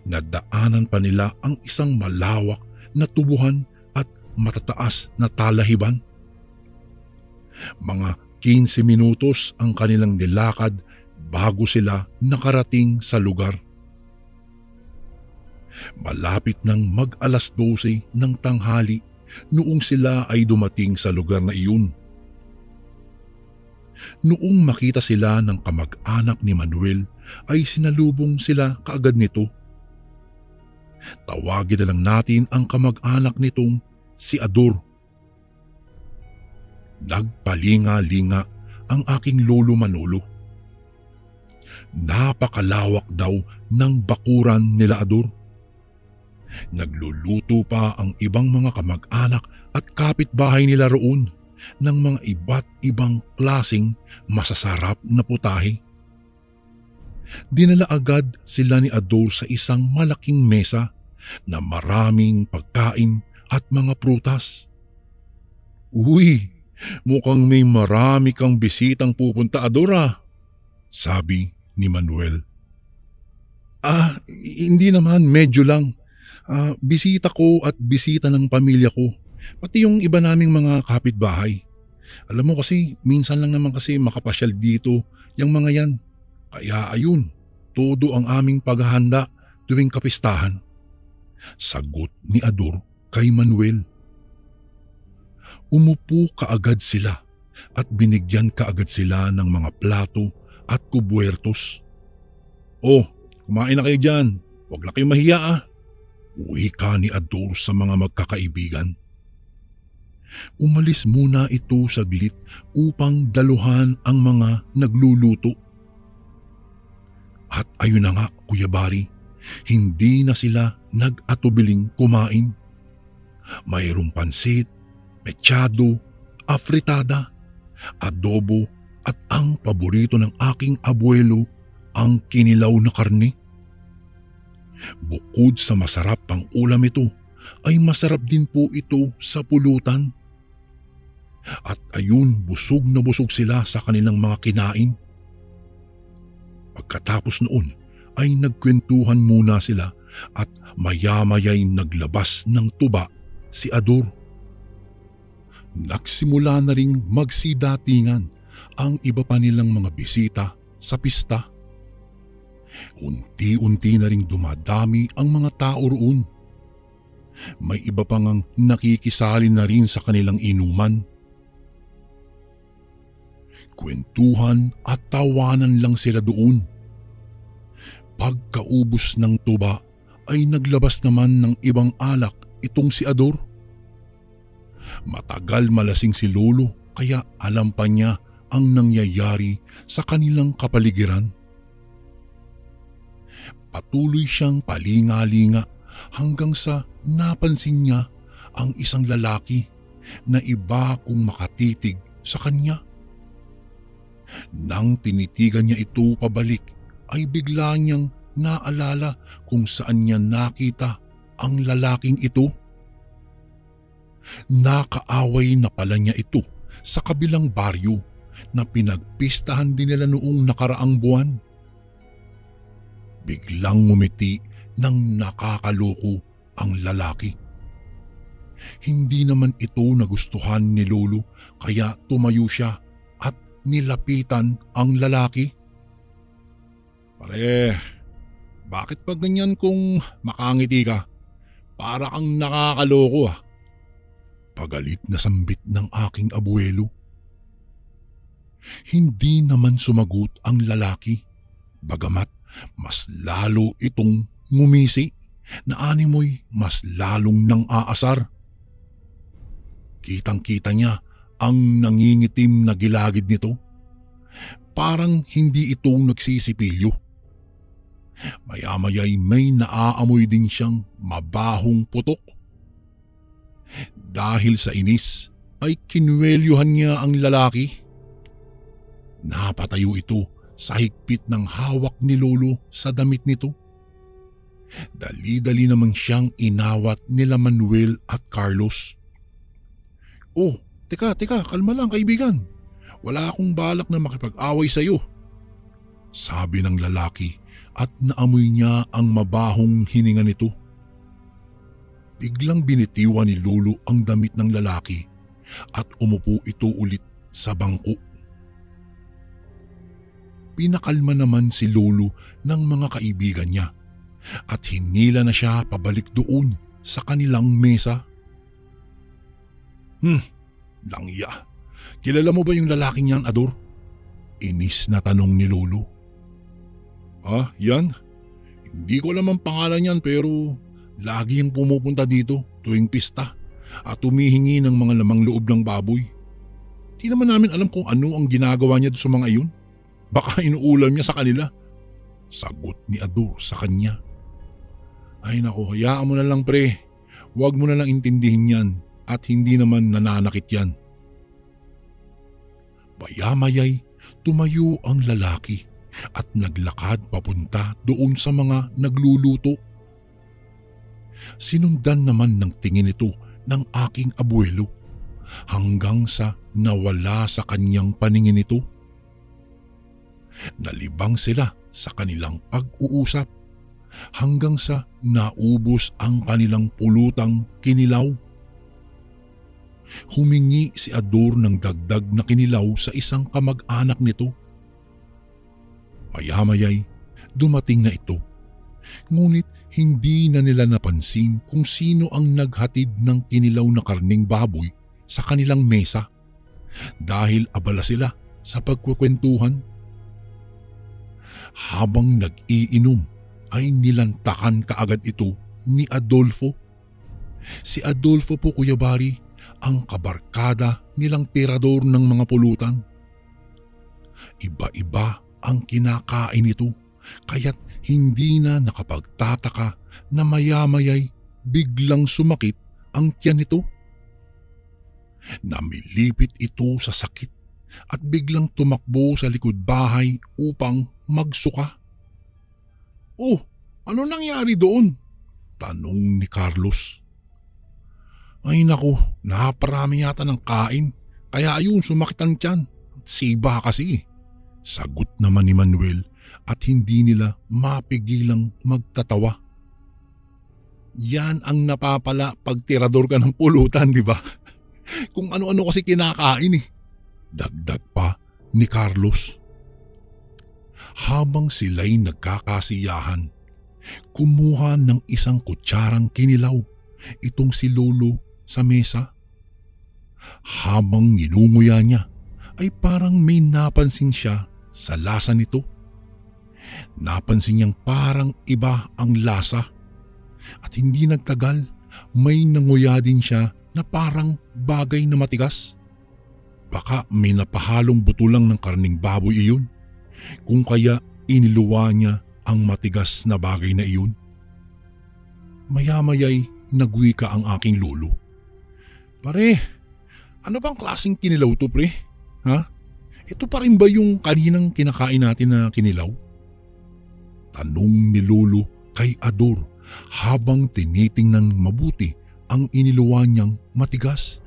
Nadaanan pa nila ang isang malawak na tubuhan at matataas na talahiban. Mga 15 minutos ang kanilang nilakad bago sila nakarating sa lugar. Malapit ng mag-alas 12 ng tanghali noong sila ay dumating sa lugar na iyon. Noong makita sila ng kamag-anak ni Manuel ay sinalubong sila kaagad nito. Tawagin na lang natin ang kamag-anak nitong si Ador. Nagpalinga-linga ang aking lolo Manolo. Napakalawak daw ng bakuran nila Ador. Nagluluto pa ang ibang mga kamag-anak at kapitbahay nila roon ng mga iba't ibang klasing masasarap na putahe. Dinala agad sila ni Ador sa isang malaking mesa na maraming pagkain at mga prutas. "Uy, mukhang may marami kang bisitang pupunta, Ador ah," sabi ni Manuel. Hindi naman, medyo lang. Bisita ko at bisita ng pamilya ko, pati yung iba naming mga kapitbahay. Alam mo kasi, minsan lang naman kasi makapasyal dito yung mga yan. Kaya ayun, todo ang aming paghahanda tuwing kapistahan. Sagot ni Ador kay Manuel. Umupo kaagad sila at binigyan kaagad sila ng mga plato at kubuertos. "Oh, kumain na kayo dyan. Huwag na kayong mahiya ah," wika ni Ador sa mga magkakaibigan. Umalis muna ito saglit upang daluhan ang mga nagluluto. At ayun na nga, Kuya Bari, hindi na sila nag-atubiling kumain. Mayroong pansit, mechado, afritada, adobo at ang paborito ng aking abuelo, ang kinilaw na karne. Bukod sa masarap pang ulam ito, ay masarap din po ito sa pulutan. At ayun, busog na busog sila sa kanilang mga kinain. Pagkatapos noon ay nagkwentuhan muna sila at maya-maya'y naglabas ng tuba si Ador. Nagsimula na ring magsidatingan ang iba pa nilang mga bisita sa pista. Unti-unti na ring dumadami ang mga tao roon. May iba pang ang nakikisali na rin sa kanilang inuman. Kwentuhan at tawanan lang sila doon. Pagkaubos ng tuba ay naglabas naman ng ibang alak itong si Ador. Matagal malasing si Lolo kaya alam pa niya ang nangyayari sa kanilang kapaligiran. Patuloy siyang palinga-linga hanggang sa napansin niya ang isang lalaki na iba kung makatitig sa kanya. Nang tinitigan niya ito pabalik ay bigla niyang naalala kung saan niya nakita ang lalaking ito. Nakaaway na pala niya ito sa kabilang baryo na pinagpistahan din nila noong nakaraang buwan. Biglang ngumiti ng nakakaloko ang lalaki. Hindi naman ito nagustuhan ni Lolo kaya tumayo siya at nilapitan ang lalaki. "Pare, bakit pa ganyan kung makangiti ka? Para kang nakakaloko ah." Pagalit na sambit ng aking abuelo. Hindi naman sumagot ang lalaki, bagamat mas lalo itong ngumisi na animoy mas lalong nang aasar. Kitang-kita niya ang nangingitim na gilagid nito. Parang hindi ito nagsisipilyo. Maya-maya'y may naaamoy din siyang mabahong putok. Dahil sa inis ay kinwelyuhan niya ang lalaki. Napatayo ito sa higpit ng hawak ni Lolo sa damit nito. Dali-dali namang siyang inawat nila Manuel at Carlos. "Oh, teka, kalma lang kaibigan. Wala akong balak na makipag-away sa iyo," sabi ng lalaki at naamoy niya ang mabahong hininga nito. Biglang binitiwan ni Lolo ang damit ng lalaki at umupo ito ulit sa bangko. Pinakalma naman si Lolo ng mga kaibigan niya at hinila na siya pabalik doon sa kanilang mesa. Langya. Kilala mo ba yung lalaking yan, Ador?" Inis na tanong ni Lolo. Ah, yan? Hindi ko alam ang pangalan yan pero lagi yung pumupunta dito tuwing pista at humihingi ng mga lamang loob ng baboy. Hindi naman namin alam kung ano ang ginagawa niya sa mga iyon. Baka inuulam niya sa kanila. Sagot ni Ador sa kanya. Ay nako, hayaan mo na lang pre. Huwag mo na lang intindihin yan at hindi naman nananakit yan. Maya-mayay tumayo ang lalaki at naglakad papunta doon sa mga nagluluto. Sinundan naman ng tingin ito ng aking abuelo hanggang sa nawala sa kanyang paningin ito. Nalibang sila sa kanilang pag-uusap hanggang sa naubos ang kanilang pulutang kinilaw. Humingi si Ador ng dagdag na kinilaw sa isang kamag-anak nito. Maya-mayay dumating na ito, ngunit hindi na nila napansin kung sino ang naghatid ng kinilaw na karning baboy sa kanilang mesa dahil abala sila sa pagkukwentuhan. Habang nag-iinom ay nilantakan kaagad ito ni Adolfo. Si Adolfo po, Kuya Bari, ang kabarkada nilang tirador ng mga pulutan. Iba-iba ang kinakain nito kaya't hindi na nakapagtataka na maya-mayay biglang sumakit ang tiyan nito. Namilipit ito sa sakit at biglang tumakbo sa likod bahay upang magsuka. Oh, ano nangyari doon? Tanong ni Carlos. Ay naku, naparami yata ng kain kaya ayun sumakit ang tiyan. Siba kasi. Sagot naman ni Manuel at hindi nila mapigilang magtatawa. Yan ang napapala pag tirador ka ng pulutan, di ba? Kung ano-ano kasi kinakain eh. Dagdag pa ni Carlos. Habang sila'y nagkakasiyahan, kumuha ng isang kutsarang kinilaw itong si Lolo sa mesa. Habang ginunguya niya ay parang may napansin siya sa lasa nito. Napansin niyang parang iba ang lasa at hindi nagtagal may nanguya din siya na parang bagay na matigas. Baka may napahalong buto lang ng karning baboy iyon, kung kaya iniluwa niya ang matigas na bagay na iyon. Maya-mayay nagwika ang aking lolo. Pare, ano bang klaseng kinilaw to pre? Ha? Ito pa rin ba yung kaninang kinakain natin na kinilaw? Tanong ni Lolo kay Ador habang tinitingnan mabuti ang iniluwa niyang matigas.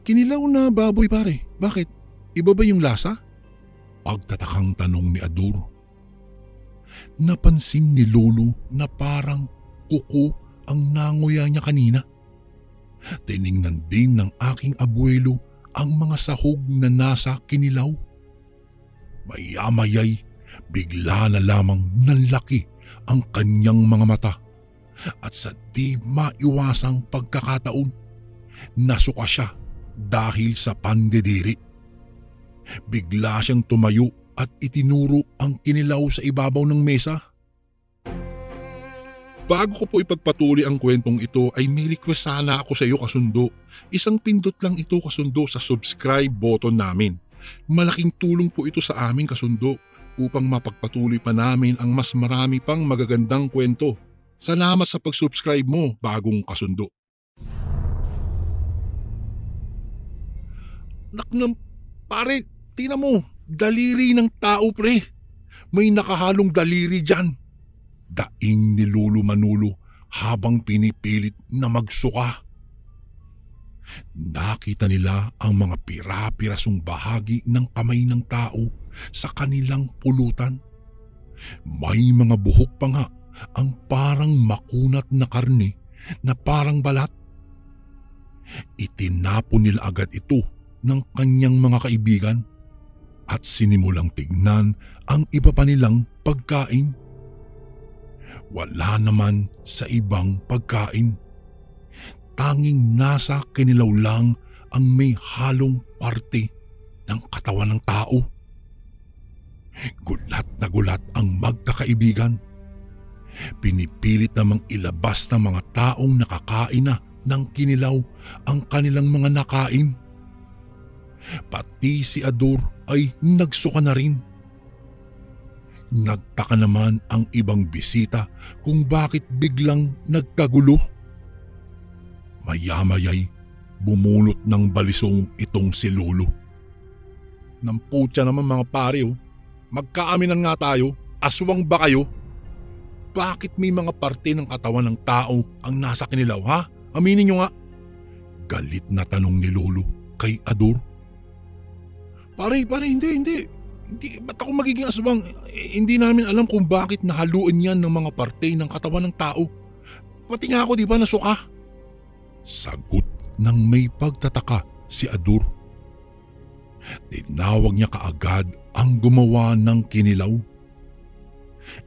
Kinilaw na baboy pare. Bakit? Iba ba yung lasa? Pagtatakang tanong ni Ador. Napansin ni Lolo na parang kuko ang nanguya niya kanina. Tiningnan din ng aking abuelo ang mga sahog na nasa kinilaw. Maya-mayay, bigla na lamang nanlaki ang kanyang mga mata at sa di maiwasang pagkakataon, nasuka siya dahil sa pandidiri. Bigla siyang tumayo at itinuro ang kinilaw sa ibabaw ng mesa. Bago ko po ipagpatuloy ang kwentong ito ay may request sana ako sa iyo kasundo. Isang pindot lang ito kasundo sa subscribe button namin. Malaking tulong po ito sa amin kasundo upang mapagpatuloy pa namin ang mas marami pang magagandang kwento. Salamat sa pag-subscribe mo, bagong kasundo. Naknam, pare, tina mo, daliri ng tao pre. May nakahalong daliri dyan. Daing ni Lolo Manolo habang pinipilit na magsuka. Nakita nila ang mga pira-pirasong bahagi ng kamay ng tao sa kanilang pulutan. May mga buhok pa nga ang parang makunat na karne na parang balat. Itinapon nila agad ito ng kanyang mga kaibigan at sinimulang tignan ang iba pa nilang pagkain. Wala naman sa ibang pagkain. Tanging nasa kinilaw lang ang may halong parte ng katawan ng tao. Gulat na gulat ang magkakaibigan. Pinipilit namang ilabas ng mga taong nakakain na ng kinilaw ang kanilang mga nakain. Pati si Ador ay nagsuka na rin. Nagtaka naman ang ibang bisita kung bakit biglang nagkagulo. Maya-maya'y bumulot ng balisong itong si Lolo. Namputya naman mga pare oh. Magkaaminan nga tayo, aswang ba kayo? Bakit may mga parte ng katawan ng tao ang nasa kinilaw ha? Aminin nyo nga. Galit na tanong ni Lolo kay Ador. Pare, hindi. Ba't ako magiging aswang? Hindi namin alam kung bakit nahaluan yan ng mga parte ng katawan ng tao. Pati nga ako di ba nasuka? Sagot ng may pagtataka si Ador. Tinawag niya kaagad ang gumawa ng kinilaw.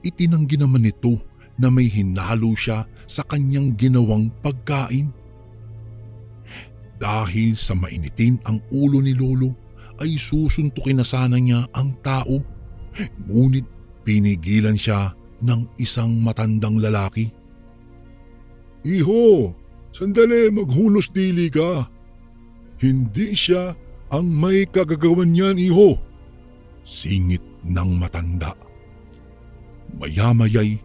Itinanggi naman nito na may hinalo siya sa kanyang ginawang pagkain. Dahil sa mainitin ang ulo ni Lolo ay susuntukin na sana niya ang tao. Ngunit pinigilan siya ng isang matandang lalaki. Iho, sandali maghunos dili ka. Hindi siya ang may kagagawan niyan, iho. Singit ng matanda. Maya-maya'y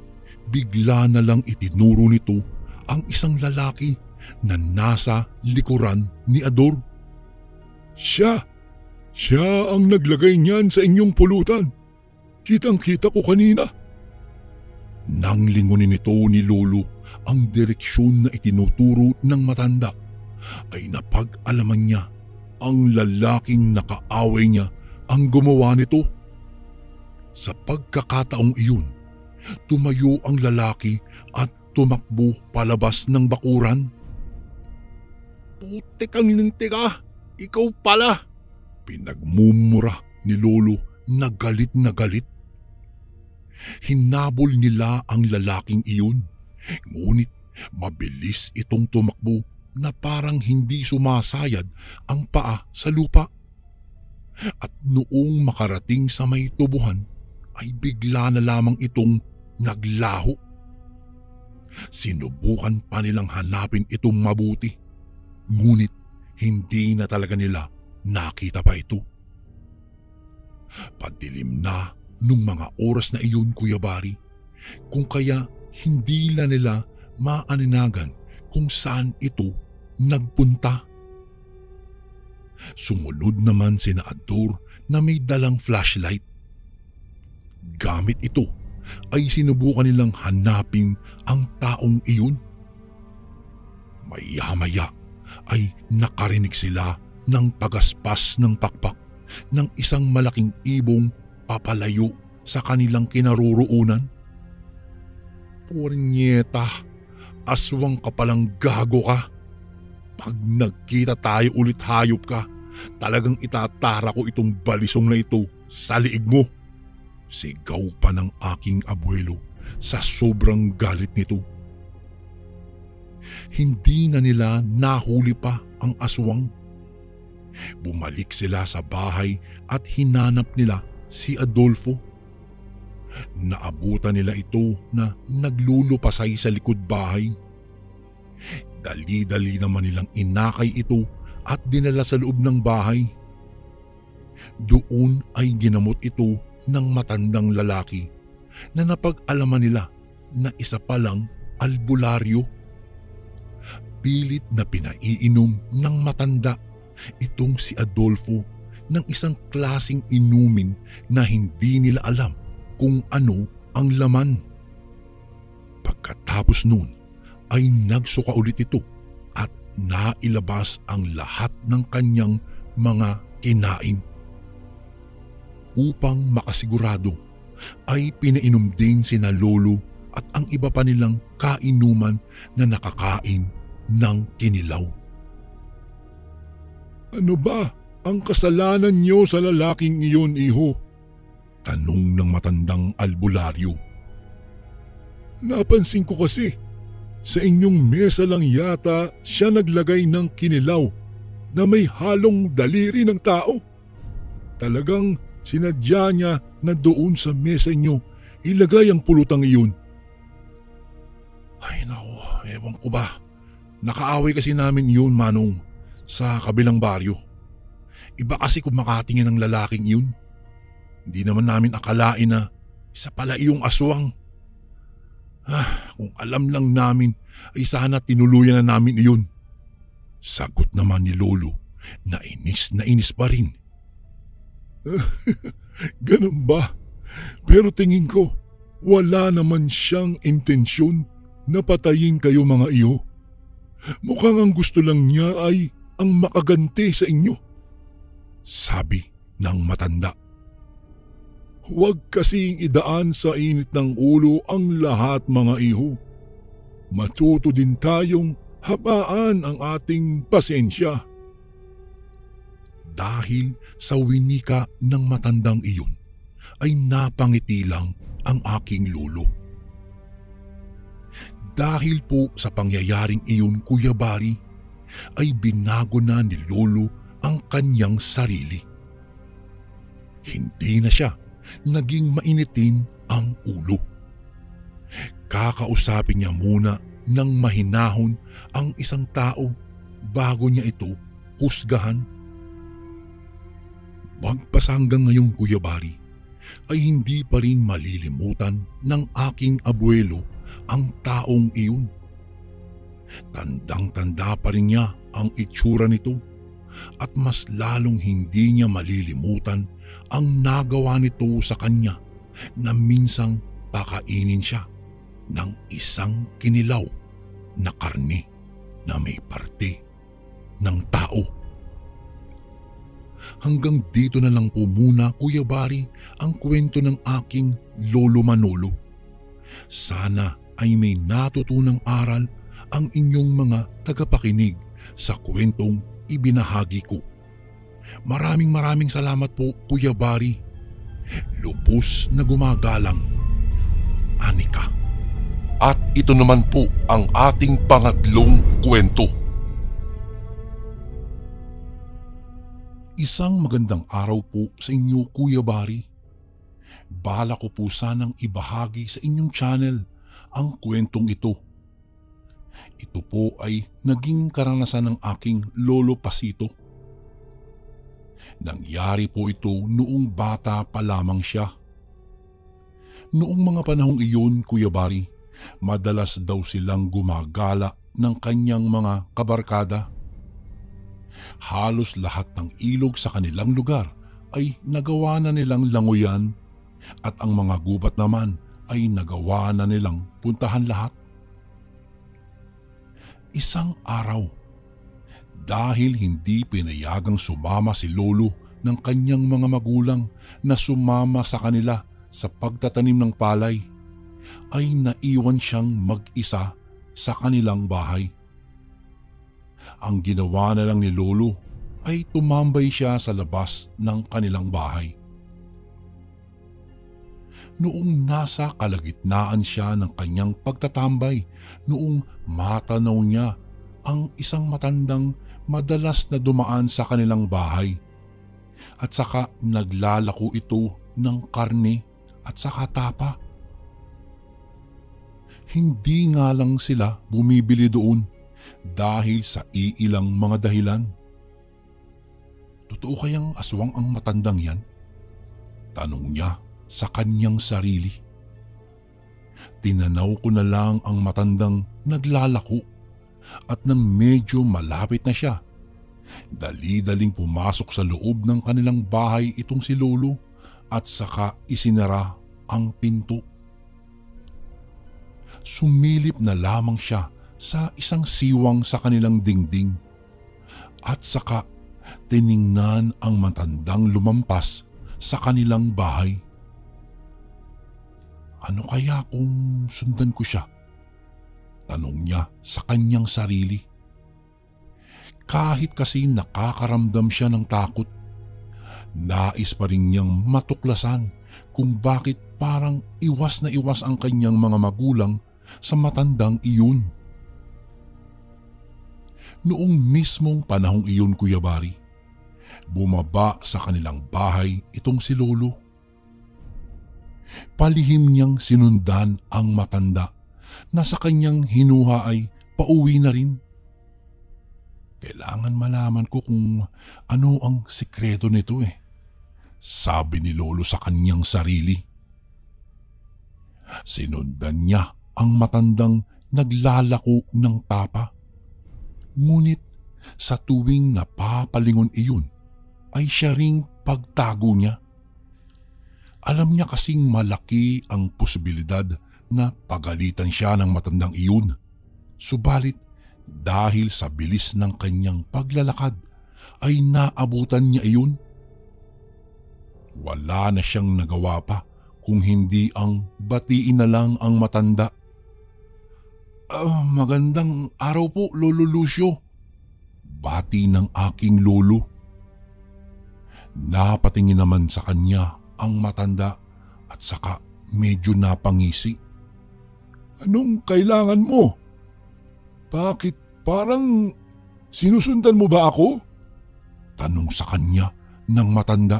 bigla na lang itinuro nito ang isang lalaki na nasa likuran ni Ador. Siya ang naglagay niyan sa inyong pulutan. Kitang-kita ko kanina. Nang lingunin nito ni Lolo ang direksyon na itinuturo ng matanda, ay napag-alaman niya ang lalaking nakaaway niya ang gumawa nito. Sa pagkakataong iyon, tumayo ang lalaki at tumakbo palabas ng bakuran. Putik ang linti ka, ikaw pala! Pinagmumura ni Lolo na galit na galit. Hinabol nila ang lalaking iyon, ngunit mabilis itong tumakbo na parang hindi sumasayad ang paa sa lupa. At noong makarating sa may tubuhan ay bigla na lamang itong naglaho. Sinubukan pa nilang hanapin itong mabuti, ngunit hindi na talaga nila nakita pa ito. Padilim na nung mga oras na iyon, Kuya Bari, kung kaya hindi na nila maaninagan kung saan ito nagpunta. Sumunod naman sina Ador na may dalang flashlight. Gamit ito ay sinubukan nilang hanapin ang taong iyon. Maya-maya ay nakarinig sila ng pagaspas ng pakpak ng isang malaking ibong papalayo sa kanilang kinaroroonan. Pornyeta, aswang ka palang gago ka. Pag nagkita tayo ulit hayop ka, talagang itatara ko itong balisong na ito sa liig mo. Sigaw pa ng aking abuelo sa sobrang galit nito. Hindi na nila nahuli pa ang aswang. Bumalik sila sa bahay at hinanap nila si Adolfo. Naabutan nila ito na naglulupasay sa likod bahay. Dali-dali naman nilang inakay ito at dinala sa loob ng bahay. Doon ay ginamot ito ng matandang lalaki na napag-alaman nila na isa palang albularyo. Pilit na pinaiinom ng matanda itong si Adolfo ng isang klaseng inumin na hindi nila alam kung ano ang laman. Pagkatapos noon ay nagsuka ulit ito at nailabas ang lahat ng kanyang mga kinain. Upang makasigurado ay pinainom din sina Lolo at ang iba pa nilang kainuman na nakakain ng kinilaw. Ano ba ang kasalanan niyo sa lalaking iyon, iho? Tanong ng matandang albularyo. Napansin ko kasi, sa inyong mesa lang yata siya naglagay ng kinilaw na may halong daliri ng tao. Talagang sinadya niya na doon sa mesa nyo ilagay ang pulutang iyon. Ay nako, ewan ko ba. Nakaaway kasi namin yun, Manong, sa kabilang baryo. Iba kasi kung makatingin ng lalaking yun. Hindi naman namin akalain na isa pala iyong aswang. Kung alam lang namin ay sana tinuluyan na namin iyon. Sagot naman ni Lolo na inis pa rin. Ganun ba? Pero tingin ko wala naman siyang intensyon na patayin kayo mga iyo. Mukhang ang gusto lang niya ay ang makaganti sa inyo. Sabi ng matanda. Huwag kasing idaan sa init ng ulo ang lahat mga iho. Matuto din tayong habaan ang ating pasensya. Dahil sa winika ng matandang iyon ay napangiti lang ang aking lolo. Dahil po sa pangyayaring iyon, Kuya Bari, ay binago na ni Lolo ang kanyang sarili. Hindi na siya naging mainitin ang ulo. Kakausapin niya muna ng mahinahon ang isang tao bago niya ito husgahan. Magpas hanggang ngayong, Kuya Bari, ay hindi pa rin malilimutan ng aking abuelo ang taong iyon. Tandang-tanda pa rin niya ang itsura nito at mas lalong hindi niya malilimutan ang nagawa nito sa kanya na minsang pakainin siya ng isang kinilaw na karne na may parte ng tao. Hanggang dito na lang po muna, Kuya Bari, ang kwento ng aking Lolo Manolo. Sana ay may natutunang aral ang inyong mga tagapakinig sa kwentong ibinahagi ko. Maraming salamat po, Kuya Bari. Lubos na gumagalang, Anika. At ito naman po ang ating pangatlong kwento. Isang magandang araw po sa inyo, Kuya Bari. Bala ko po sanang ibahagi sa inyong channel ang kwentong ito. Ito po ay naging karanasan ng aking Lolo Pasito. Nangyari po ito noong bata pa lamang siya. Noong mga panahong iyon, Kuya Bari, madalas daw silang gumagala ng kanyang mga kabarkada. Halos lahat ng ilog sa kanilang lugar ay nagawa na nilang languyan at ang mga gubat naman ay nagawa na nilang puntahan lahat. Isang araw, dahil hindi pinayagang sumama si Lolo ng kanyang mga magulang na sumama sa kanila sa pagtatanim ng palay, ay naiwan siyang mag-isa sa kanilang bahay. Ang ginawa na lang ni Lolo ay tumambay siya sa labas ng kanilang bahay. Noong nasa kalagitnaan siya ng kanyang pagtatambay, noong matanaw niya ang isang matandang madalas na dumaan sa kanilang bahay at saka naglalako ito ng karne at saka tapa. Hindi nga lang sila bumibili doon dahil sa iilang mga dahilan. Totoo kayang aswang ang matandang yan? Tanong niya sa kanyang sarili. Tinanaw ko na lang ang matandang naglalako at nang medyo malapit na siya, dali-daling pumasok sa loob ng kanilang bahay itong si Lolo at saka isinara ang pinto. Sumilip na lamang siya sa isang siwang sa kanilang dingding at saka tiningnan ang matandang lumampas sa kanilang bahay. Ano kaya kung sundan ko siya? Tanong niya sa kanyang sarili. Kahit kasi nakakaramdam siya ng takot, nais pa rin niyang matuklasan kung bakit parang iwas na iwas ang kanyang mga magulang sa matandang iyon. Noong mismong panahong iyon, Kuya Bari, bumaba sa kanilang bahay itong si Lolo. Palihim niyang sinundan ang matanda na sa kanyang hinuha ay pauwi na rin. Kailangan malaman ko kung ano ang sikreto nito sabi ni Lolo sa kanyang sarili. Sinundan niya ang matandang naglalako ng tapa. Ngunit sa tuwing napapalingon iyon ay siya ring pagtago niya. Alam niya kasing malaki ang posibilidad na pagalitan siya ng matandang iyon. Subalit dahil sa bilis ng kanyang paglalakad ay naabutan niya iyon. Wala na siyang nagawa pa kung hindi ang batiin na lang ang matanda. Magandang araw po, Lolo Lucio. Bati ng aking lolo. Napatingin naman sa kanya ang matanda at saka medyo napangisi. Anong kailangan mo? Bakit parang sinusundan mo ba ako? Tanong sa kanya ng matanda.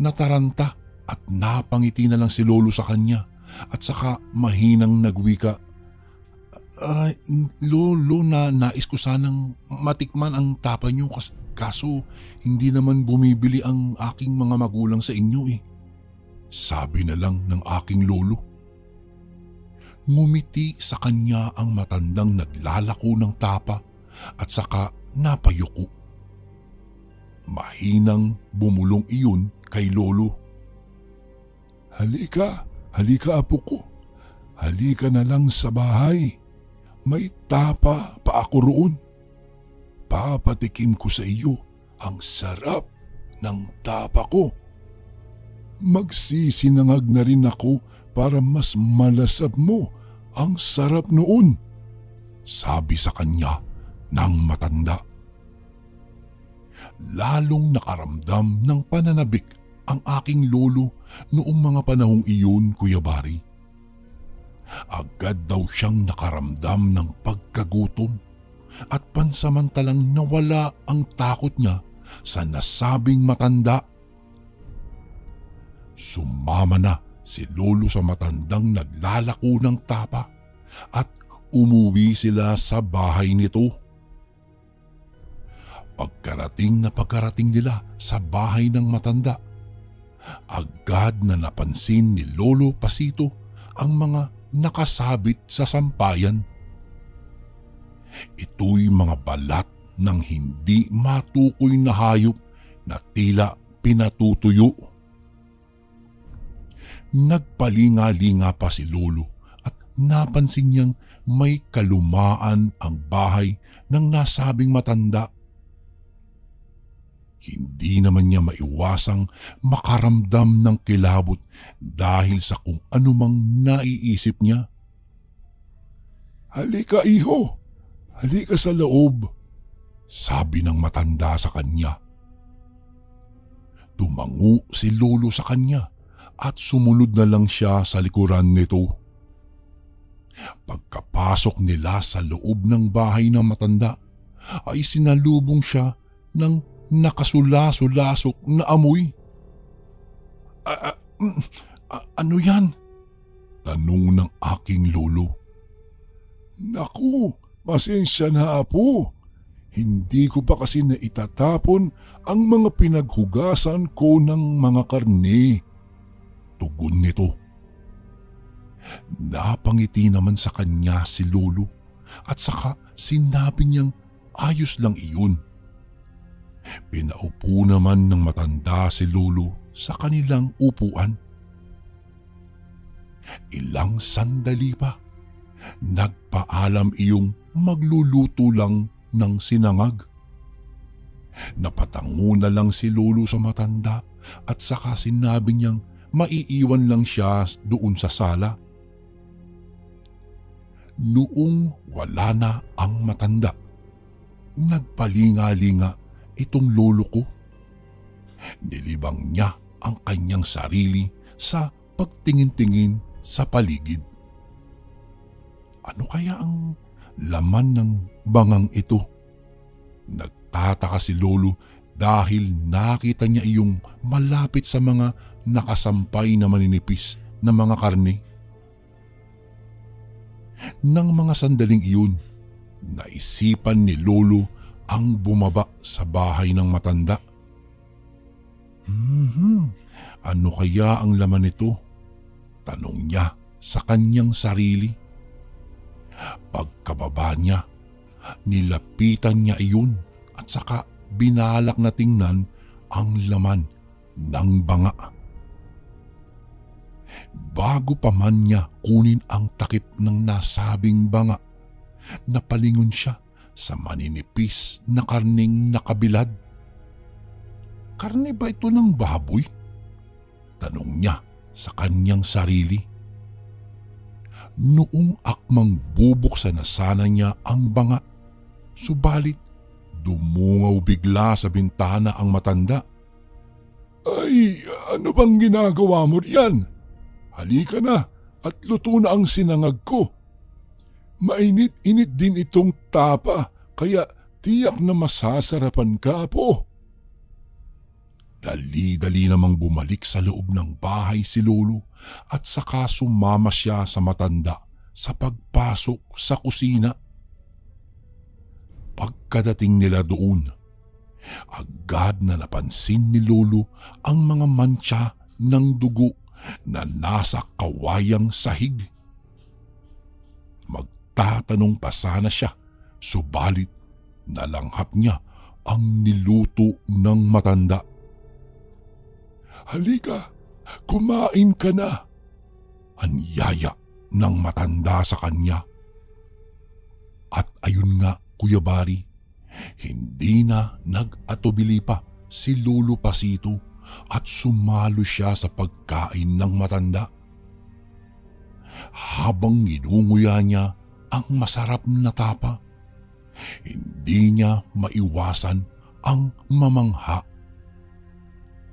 Nataranta at napangiti na lang si Lolo sa kanya at saka mahinang nagwika. Lolo, nais ko sanang matikman ang tapa niyo kaso hindi naman bumibili ang aking mga magulang sa inyo Sabi na lang ng aking lolo. Ngumiti sa kanya ang matandang naglalako ng tapa at saka napayuko. Mahinang bumulong iyon kay Lolo. Halika apo ko. Halika na lang sa bahay. May tapa pa ako roon. Papatikim ko sa iyo ang sarap ng tapa ko. Magsisinangag na rin ako para mas malasap mo ang sarap noon, sabi sa kanya ng matanda. Lalong nakaramdam ng pananabik ang aking lolo noong mga panahong iyon, Kuya Bari. Agad daw siyang nakaramdam ng pagkagutom at pansamantalang nawala ang takot niya sa nasabing matanda. Sumama na si Lolo sa matandang naglalako ng tapa at umuwi sila sa bahay nito. Pagkarating nila sa bahay ng matanda, agad na napansin ni Lolo Pasito ang mga nakasabit sa sampayan. Ito'y mga balat ng hindi matukoy na hayop na tila pinatutuyo. Nagpalinga-linga pa si Lolo at napansin niyang may kalumaan ang bahay ng nasabing matanda. Hindi naman niya maiwasang makaramdam ng kilabot dahil sa kung anumang naiisip niya. Halika iho, halika sa loob, sabi ng matanda sa kanya. Tumango si Lolo sa kanya at sumunod na lang siya sa likuran nito. Pagkapasok nila sa loob ng bahay ng matanda ay sinalubong siya ng nakasula-sulasok na amoy. Ano yan? Tanong ng aking lolo. Naku, pasensya na apo. Hindi ko pa kasi naitatapon ang mga pinaghugasan ko ng mga karne. Tugon nito. Napangiti naman sa kanya si Lolo at saka sinabi niyang ayos lang iyon. Pinaupo naman ng matanda si Lolo sa kanilang upuan. Ilang sandali pa, nagpaalam iyong magluluto lang ng sinangag. Napatango na lang si Lolo sa matanda at saka sinabi niyang maiiwan lang siya doon sa sala. Noong wala na ang matanda, nagpalinga-linga itong lolo ko. Nilibang niya ang kanyang sarili sa pagtingin-tingin sa paligid. Ano kaya ang laman ng bangang ito? Nagtataka si Lolo dahil nakita niya iyong malapit sa mga nakasampay na maninipis na mga karne. Nang mga sandaling iyon, naisipan ni Lolo ang bumaba sa bahay ng matanda. Ano kaya ang laman nito? Tanong niya sa kanyang sarili. Pagkababa niya, nilapitan niya iyon at saka binalak na tingnan ang laman ng banga. Bago pa man niya kunin ang takip ng nasabing banga, napalingon siya sa maninipis na karning nakabilad. Karne ba ito ng baboy? Tanong niya sa kanyang sarili. Noong akmang bubuksan na sana niya ang banga, subalit dumungaw bigla sa bintana ang matanda. Ay, ano bang ginagawa mo riyan? Halika na at luto na ang sinangag ko. Mainit-init din itong tapa, kaya tiyak na masasarapan ka po. Dali-dali namang bumalik sa loob ng bahay si Lolo at saka sumama siya sa matanda sa pagpasok sa kusina. Pagkadating nila doon, agad na napansin ni Lolo ang mga mantsa ng dugo na nasa kawayang sahig. Magtatanong pa sana siya, subalit nalanghap niya ang niluto ng matanda. Halika, kumain ka na. Anyaya ng matanda sa kanya. At ayun nga, Kuya Bari, hindi na nag-atubili pa si Lolo Pasito at sumalo siya sa pagkain ng matanda. Habang ginunguya niya ang masarap na tapa, hindi niya maiwasan ang mamangha.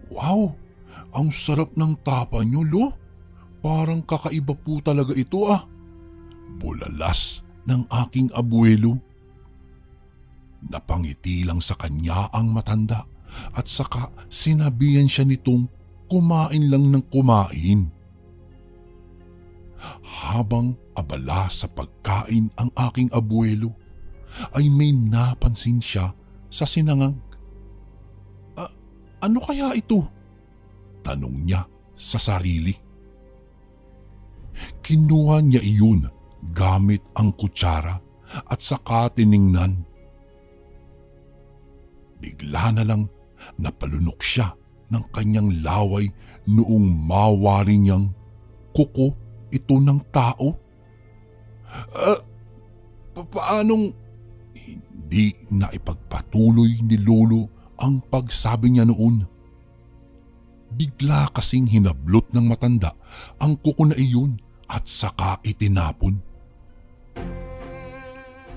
Wow! Ang sarap ng tapa niyo, Lo. Parang kakaiba po talaga ito Bulalas ng aking abuelo. Napangiti lang sa kanya ang matanda at saka sinabihan siya nitong kumain lang ng kumain. Habang abala sa pagkain ang aking abuelo, ay may napansin siya sa sinangag. Ano kaya ito? Tanong niya sa sarili. Kinuha niya iyon gamit ang kutsara at saka tiningnan. Bigla na lang napalunok siya ng kanyang laway noong mawari niyang kuko ito ng tao. Paanong hindi na ipagpatuloy ni Lolo ang pagsabi niya noon? Bigla kasing hinablot ng matanda ang kuko na iyon at saka itinapon.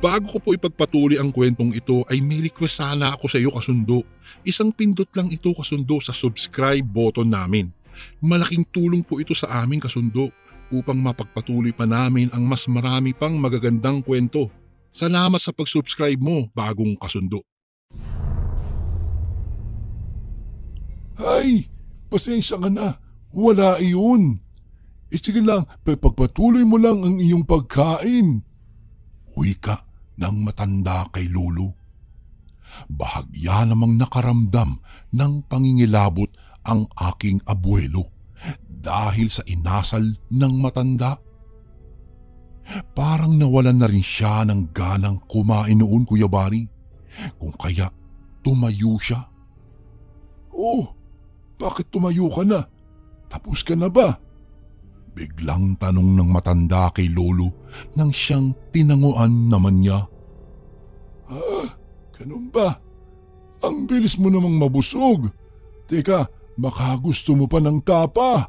Bago ko po ipagpatuloy ang kwentong ito ay may request sana ako sa iyo, kasundo. Isang pindot lang ito, kasundo, sa subscribe button namin. Malaking tulong po ito sa amin, kasundo, upang mapagpatuloy pa namin ang mas marami pang magagandang kwento. Salamat sa pag-subscribe mo, bagong kasundo. Ay! Pasensya ka na, wala iyon. Sige lang, pagpatuloy mo lang ang iyong pagkain. Wika ng matanda kay Lolo. Bahagya namang nakaramdam ng pangingilabot ang aking abuelo dahil sa inasal ng matanda. Parang nawalan na rin siya ng ganang kumain noon, Kuya Bari, kung kaya tumayo siya. Oh, bakit tumayo ka na? Tapos ka na ba? Biglang tanong ng matanda kay Lolo nang siyang tinanguan naman niya. Ganun ba? Ang bilis mo namang mabusog. Teka, baka gusto mo pa ng tapa.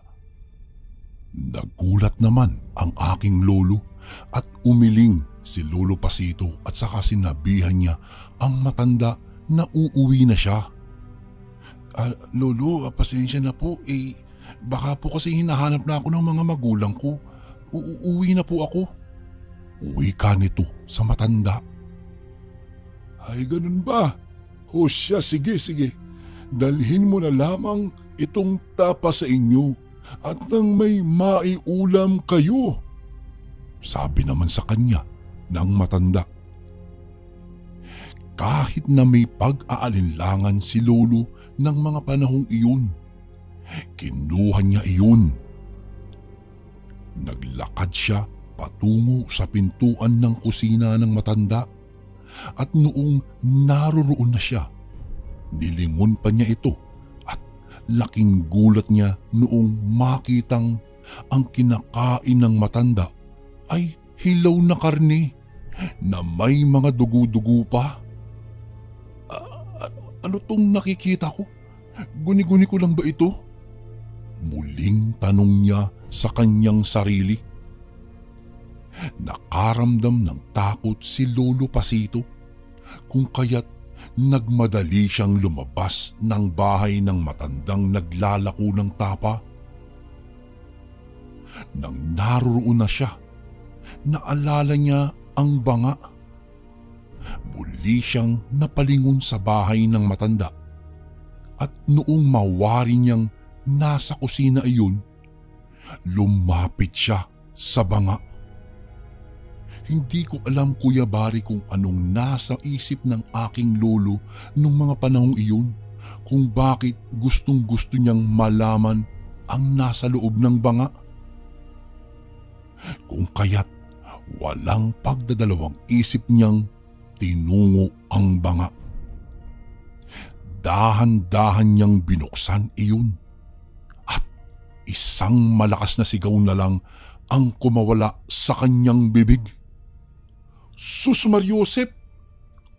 Nagulat naman ang aking lolo at umiling si Lolo Pasito at saka sinabihan niya ang matanda na uuwi na siya. Lolo, pasensya na po. Baka po kasi hinahanap na ako ng mga magulang ko. Uuwi na po ako. Uwi ka nito sa matanda. Ay, ganun ba? O siya, sige. Dalhin mo na lamang itong tapa sa inyo at nang may maiulam kayo. Sabi naman sa kanya ng matanda. Kahit na may pag-aalinlangan si lolo ng mga panahong iyon, kinuha niya iyon. Naglakad siya patungo sa pintuan ng kusina ng matanda at noong naroroon na siya, nilingon pa niya ito at laking gulat niya noong makitang ang kinakain ng matanda ay hilaw na karne na may mga dugo-dugo pa. Ano tong nakikita ko? Guni-guni ko lang ba ito? Muling tanong niya sa kanyang sarili. Nakaramdam ng takot si Lolo Pasito kung kaya't nagmadali siyang lumabas ng bahay ng matandang naglalako ng tapa. Nang naroroon na siya, naalala niya ang banga. Muli siyang napalingon sa bahay ng matanda at noong mawari niyang nasa kusina iyon, lumapit siya sa banga. Hindi ko alam, Kuya Bari, kung anong nasa isip ng aking lolo nung mga panahong iyon, kung bakit gustong-gusto niyang malaman ang nasa loob ng banga. Kung kaya't walang pagdadalawang isip niyang tinungo ang banga. Dahan-dahan niyang binuksan iyon at isang malakas na sigaw na lang ang kumawala sa kanyang bibig. Sus Mariosep!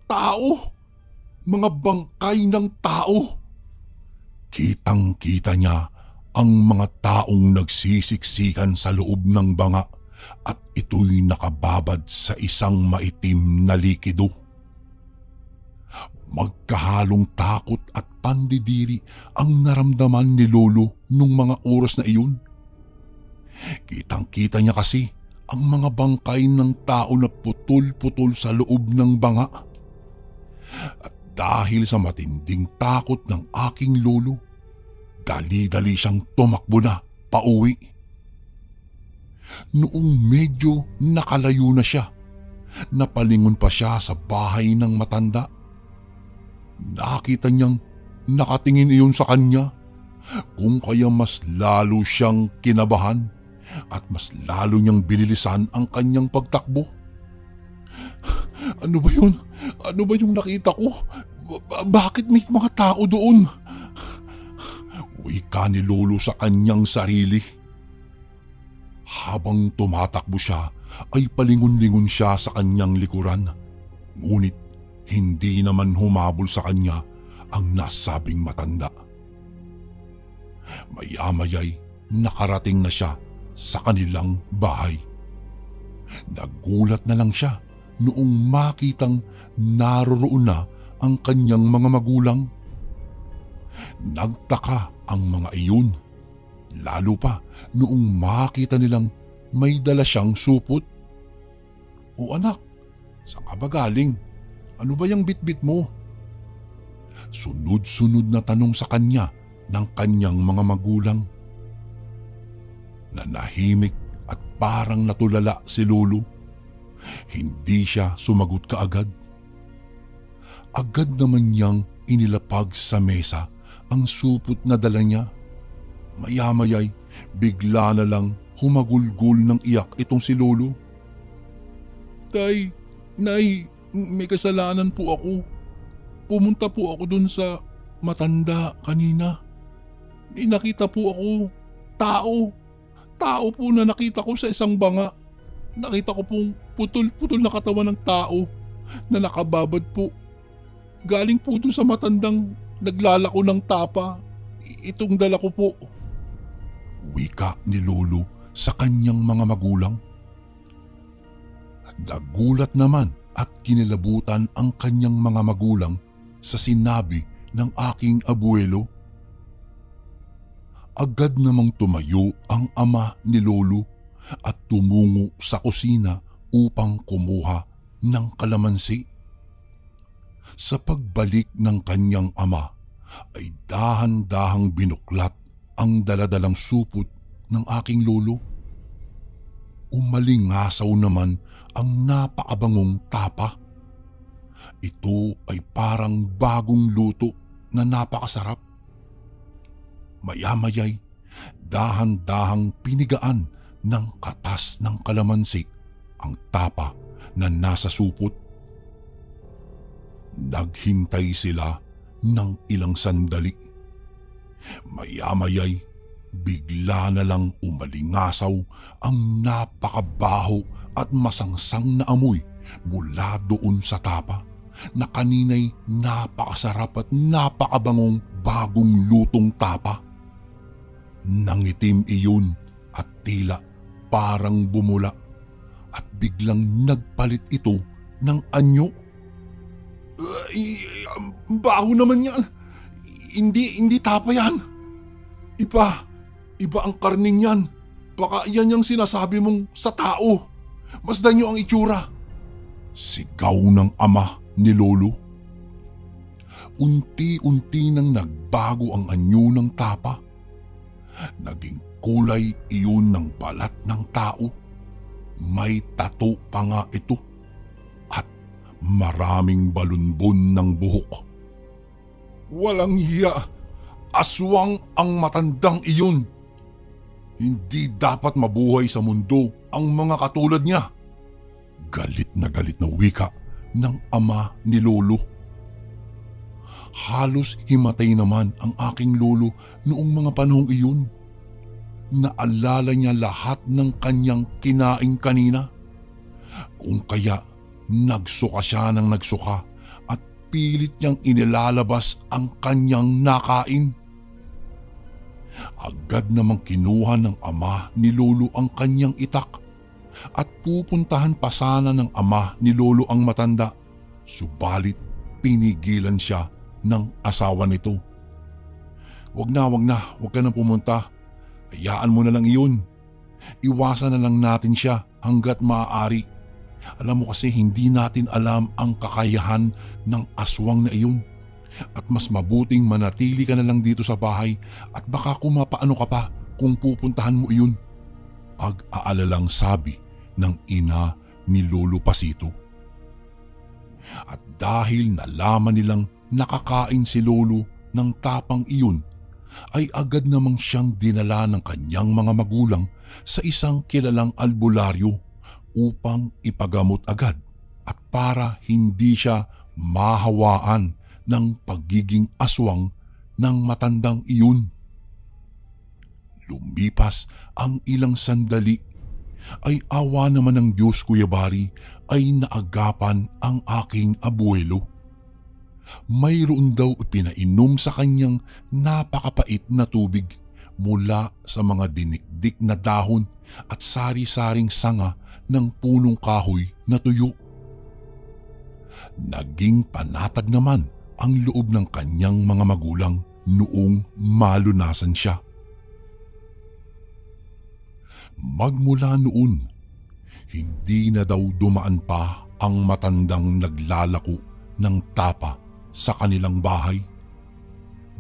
Tao! Mga bangkay ng tao! Kitang-kita niya ang mga taong nagsisiksikan sa loob ng banga at ito'y nakababad sa isang maitim na likido. Magkahalong takot at pandidiri ang naramdaman ni Lolo nung mga oras na iyon. Kitang-kita niya kasi ang mga bangkay ng tao na putol-putol sa loob ng banga. At dahil sa matinding takot ng aking lolo, dali-dali siyang tumakbo na pauwi. Noong medyo nakalayo na siya, napalingon pa siya sa bahay ng matanda. Nakita niyang nakatingin iyon sa kanya, kung kaya mas lalo siyang kinabahan at mas lalo niyang binilisan ang kanyang pagtakbo. Ano ba yun? Ano ba yung nakita ko? Bakit may mga tao doon? Wika ni Lolo sa kanyang sarili. Habang tumatakbo siya ay palingon-lingon siya sa kanyang likuran. Ngunit hindi naman humabol sa kanya ang nasabing matanda. Maya-maya'y nakarating na siya sa kanilang bahay. Nagulat na lang siya noong makitang naroroon na ang kanyang mga magulang. Nagtaka ang mga iyon, lalo pa noong makita nilang may dala siyang supot. O anak, saan ka ba galing? Ano ba yung bitbit mo? Sunod-sunod na tanong sa kanya ng kanyang mga magulang. Nanahimik at parang natulala si Lolo. Hindi siya sumagot kaagad. Agad naman niyang inilapag sa mesa ang supot na dala niya. Maya-maya'y bigla na lang humagulgol ng iyak itong si Lolo. Tay, Nay, may kasalanan po ako. Pumunta po ako dun sa matanda kanina. May nakita po ako, tao. Tao po na nakita ko sa isang banga. Nakita ko pong putol-putol na katawan ng tao na nakababad po. Galing po dun sa matandang naglalako ng tapa. Itong dala ko po. Wika ni Lolo sa kanyang mga magulang. Nagulat naman at kinilabutan ang kanyang mga magulang sa sinabi ng aking abuelo. Agad namang tumayo ang ama ni Lolo at tumungo sa kusina upang kumuha ng kalamansi. Sa pagbalik ng kanyang ama ay dahan-dahang binuklat ang daladalang supot ng aking lolo. Umalingasaw naman ang napakabangong tapa. Ito ay parang bagong luto na napakasarap. Maya-maya'y dahan-dahang pinigaan ng katas ng kalamansi ang tapa na nasa supot. Naghintay sila ng ilang sandali. Maya-maya'y bigla na lang umalingasaw ang napakabaho at masangsang na amoy mula doon sa tapa na kanina'y napakasarap at napakabangong bagong lutong tapa. Nangitim iyon at tila parang bumula at biglang nagpalit ito ng anyo. Baho naman yan. Hindi tapa yan. Iba ang karning yan. Baka yan yung sinasabi mong sa tao. Masdan nyo ang itsura. Sigaw ng ama ni Lolo. Unti-unti nang nagbago ang anyo ng tapa. Naging kulay iyon ng balat ng tao. May tato pa nga ito. At maraming balunbon ng buhok. Walang hiya. Aswang ang matandang iyon. Hindi dapat mabuhay sa mundo ang mga katulad niya. Galit na wika ng ama ni Lolo. Halos himatay naman ang aking lolo noong mga panahong iyon. Naalala niya lahat ng kanyang kinaing kanina. Kung kaya nagsuka siya ng nagsuka at pilit niyang inilalabas ang kanyang nakain. Agad namang kinuha ng ama ni Lolo ang kanyang itak at pupuntahan pa sana ng ama ni Lolo ang matanda. Subalit pinigilan siya ng asawa nito. Wag ka nang pumunta. Hayaan mo na lang iyon. Iwasan na lang natin siya hanggat maaari. Alam mo kasi hindi natin alam ang kakayahan ng aswang na iyon. At mas mabuting manatili ka na lang dito sa bahay at baka kumapaano ka pa kung pupuntahan mo iyon. Pag-aalalang sabi ng ina ni Lolo Pasito. At dahil nalaman nilang nakakain si Lolo ng tapang iyon, ay agad namang siyang dinala ng kanyang mga magulang sa isang kilalang albularyo upang ipagamot agad at para hindi siya mahawaan ng pagiging aswang ng matandang iyon. Lumipas ang ilang sandali ay awa naman ng Diyos, Kuya Bari, ay naagapan ang aking abuelo. Mayroon daw ipinainom sa kanyang napakapait na tubig mula sa mga dinikdik na dahon at sari-saring sanga ng punong kahoy na tuyo. Naging panatag naman ang loob ng kanyang mga magulang noong malunasan siya. Magmula noon, hindi na daw dumaan pa ang matandang naglalako ng tapa sa kanilang bahay.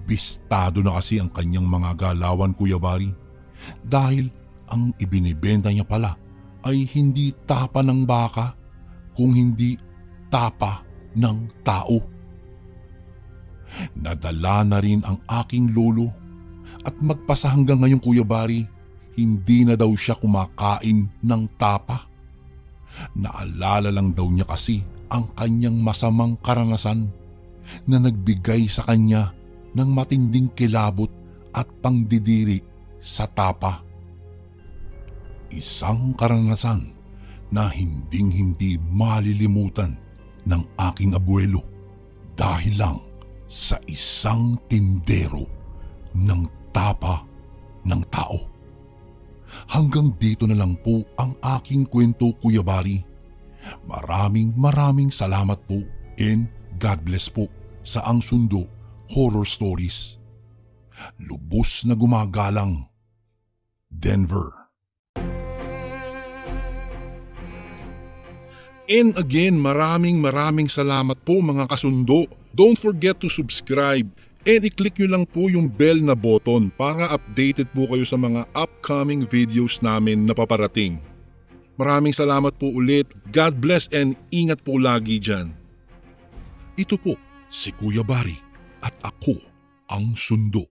Bistado na kasi ang kanyang mga galawan, Kuya Bari, dahil ang ibinibenta niya pala ay hindi tapa ng baka, kung hindi tapa ng tao. Nadala na rin ang aking lolo at magpasa hanggang ngayon, Kuya Bari, hindi na daw siya kumakain ng tapa. Naalala lang daw niya kasi ang kanyang masamang karanasan na nagbigay sa kanya ng matinding kilabot at pangdidiri sa tapa. Isang karanasan na hinding-hindi malilimutan ng aking abuelo dahil lang sa isang tindero ng tapa ng tao. Hanggang dito na lang po ang aking kwento, Kuya Bari. Maraming salamat po and God bless po sa Ang Sundo Horror Stories. Lubos na gumagalang, Denver. And again, maraming salamat po mga kasundo. Don't forget to subscribe And i-click nyo lang po yung bell na button para updated po kayo sa mga upcoming videos namin na paparating. Maraming salamat po ulit. God bless and ingat po lagi dyan. Ito po si Kuya Bari at ako ang Sundo.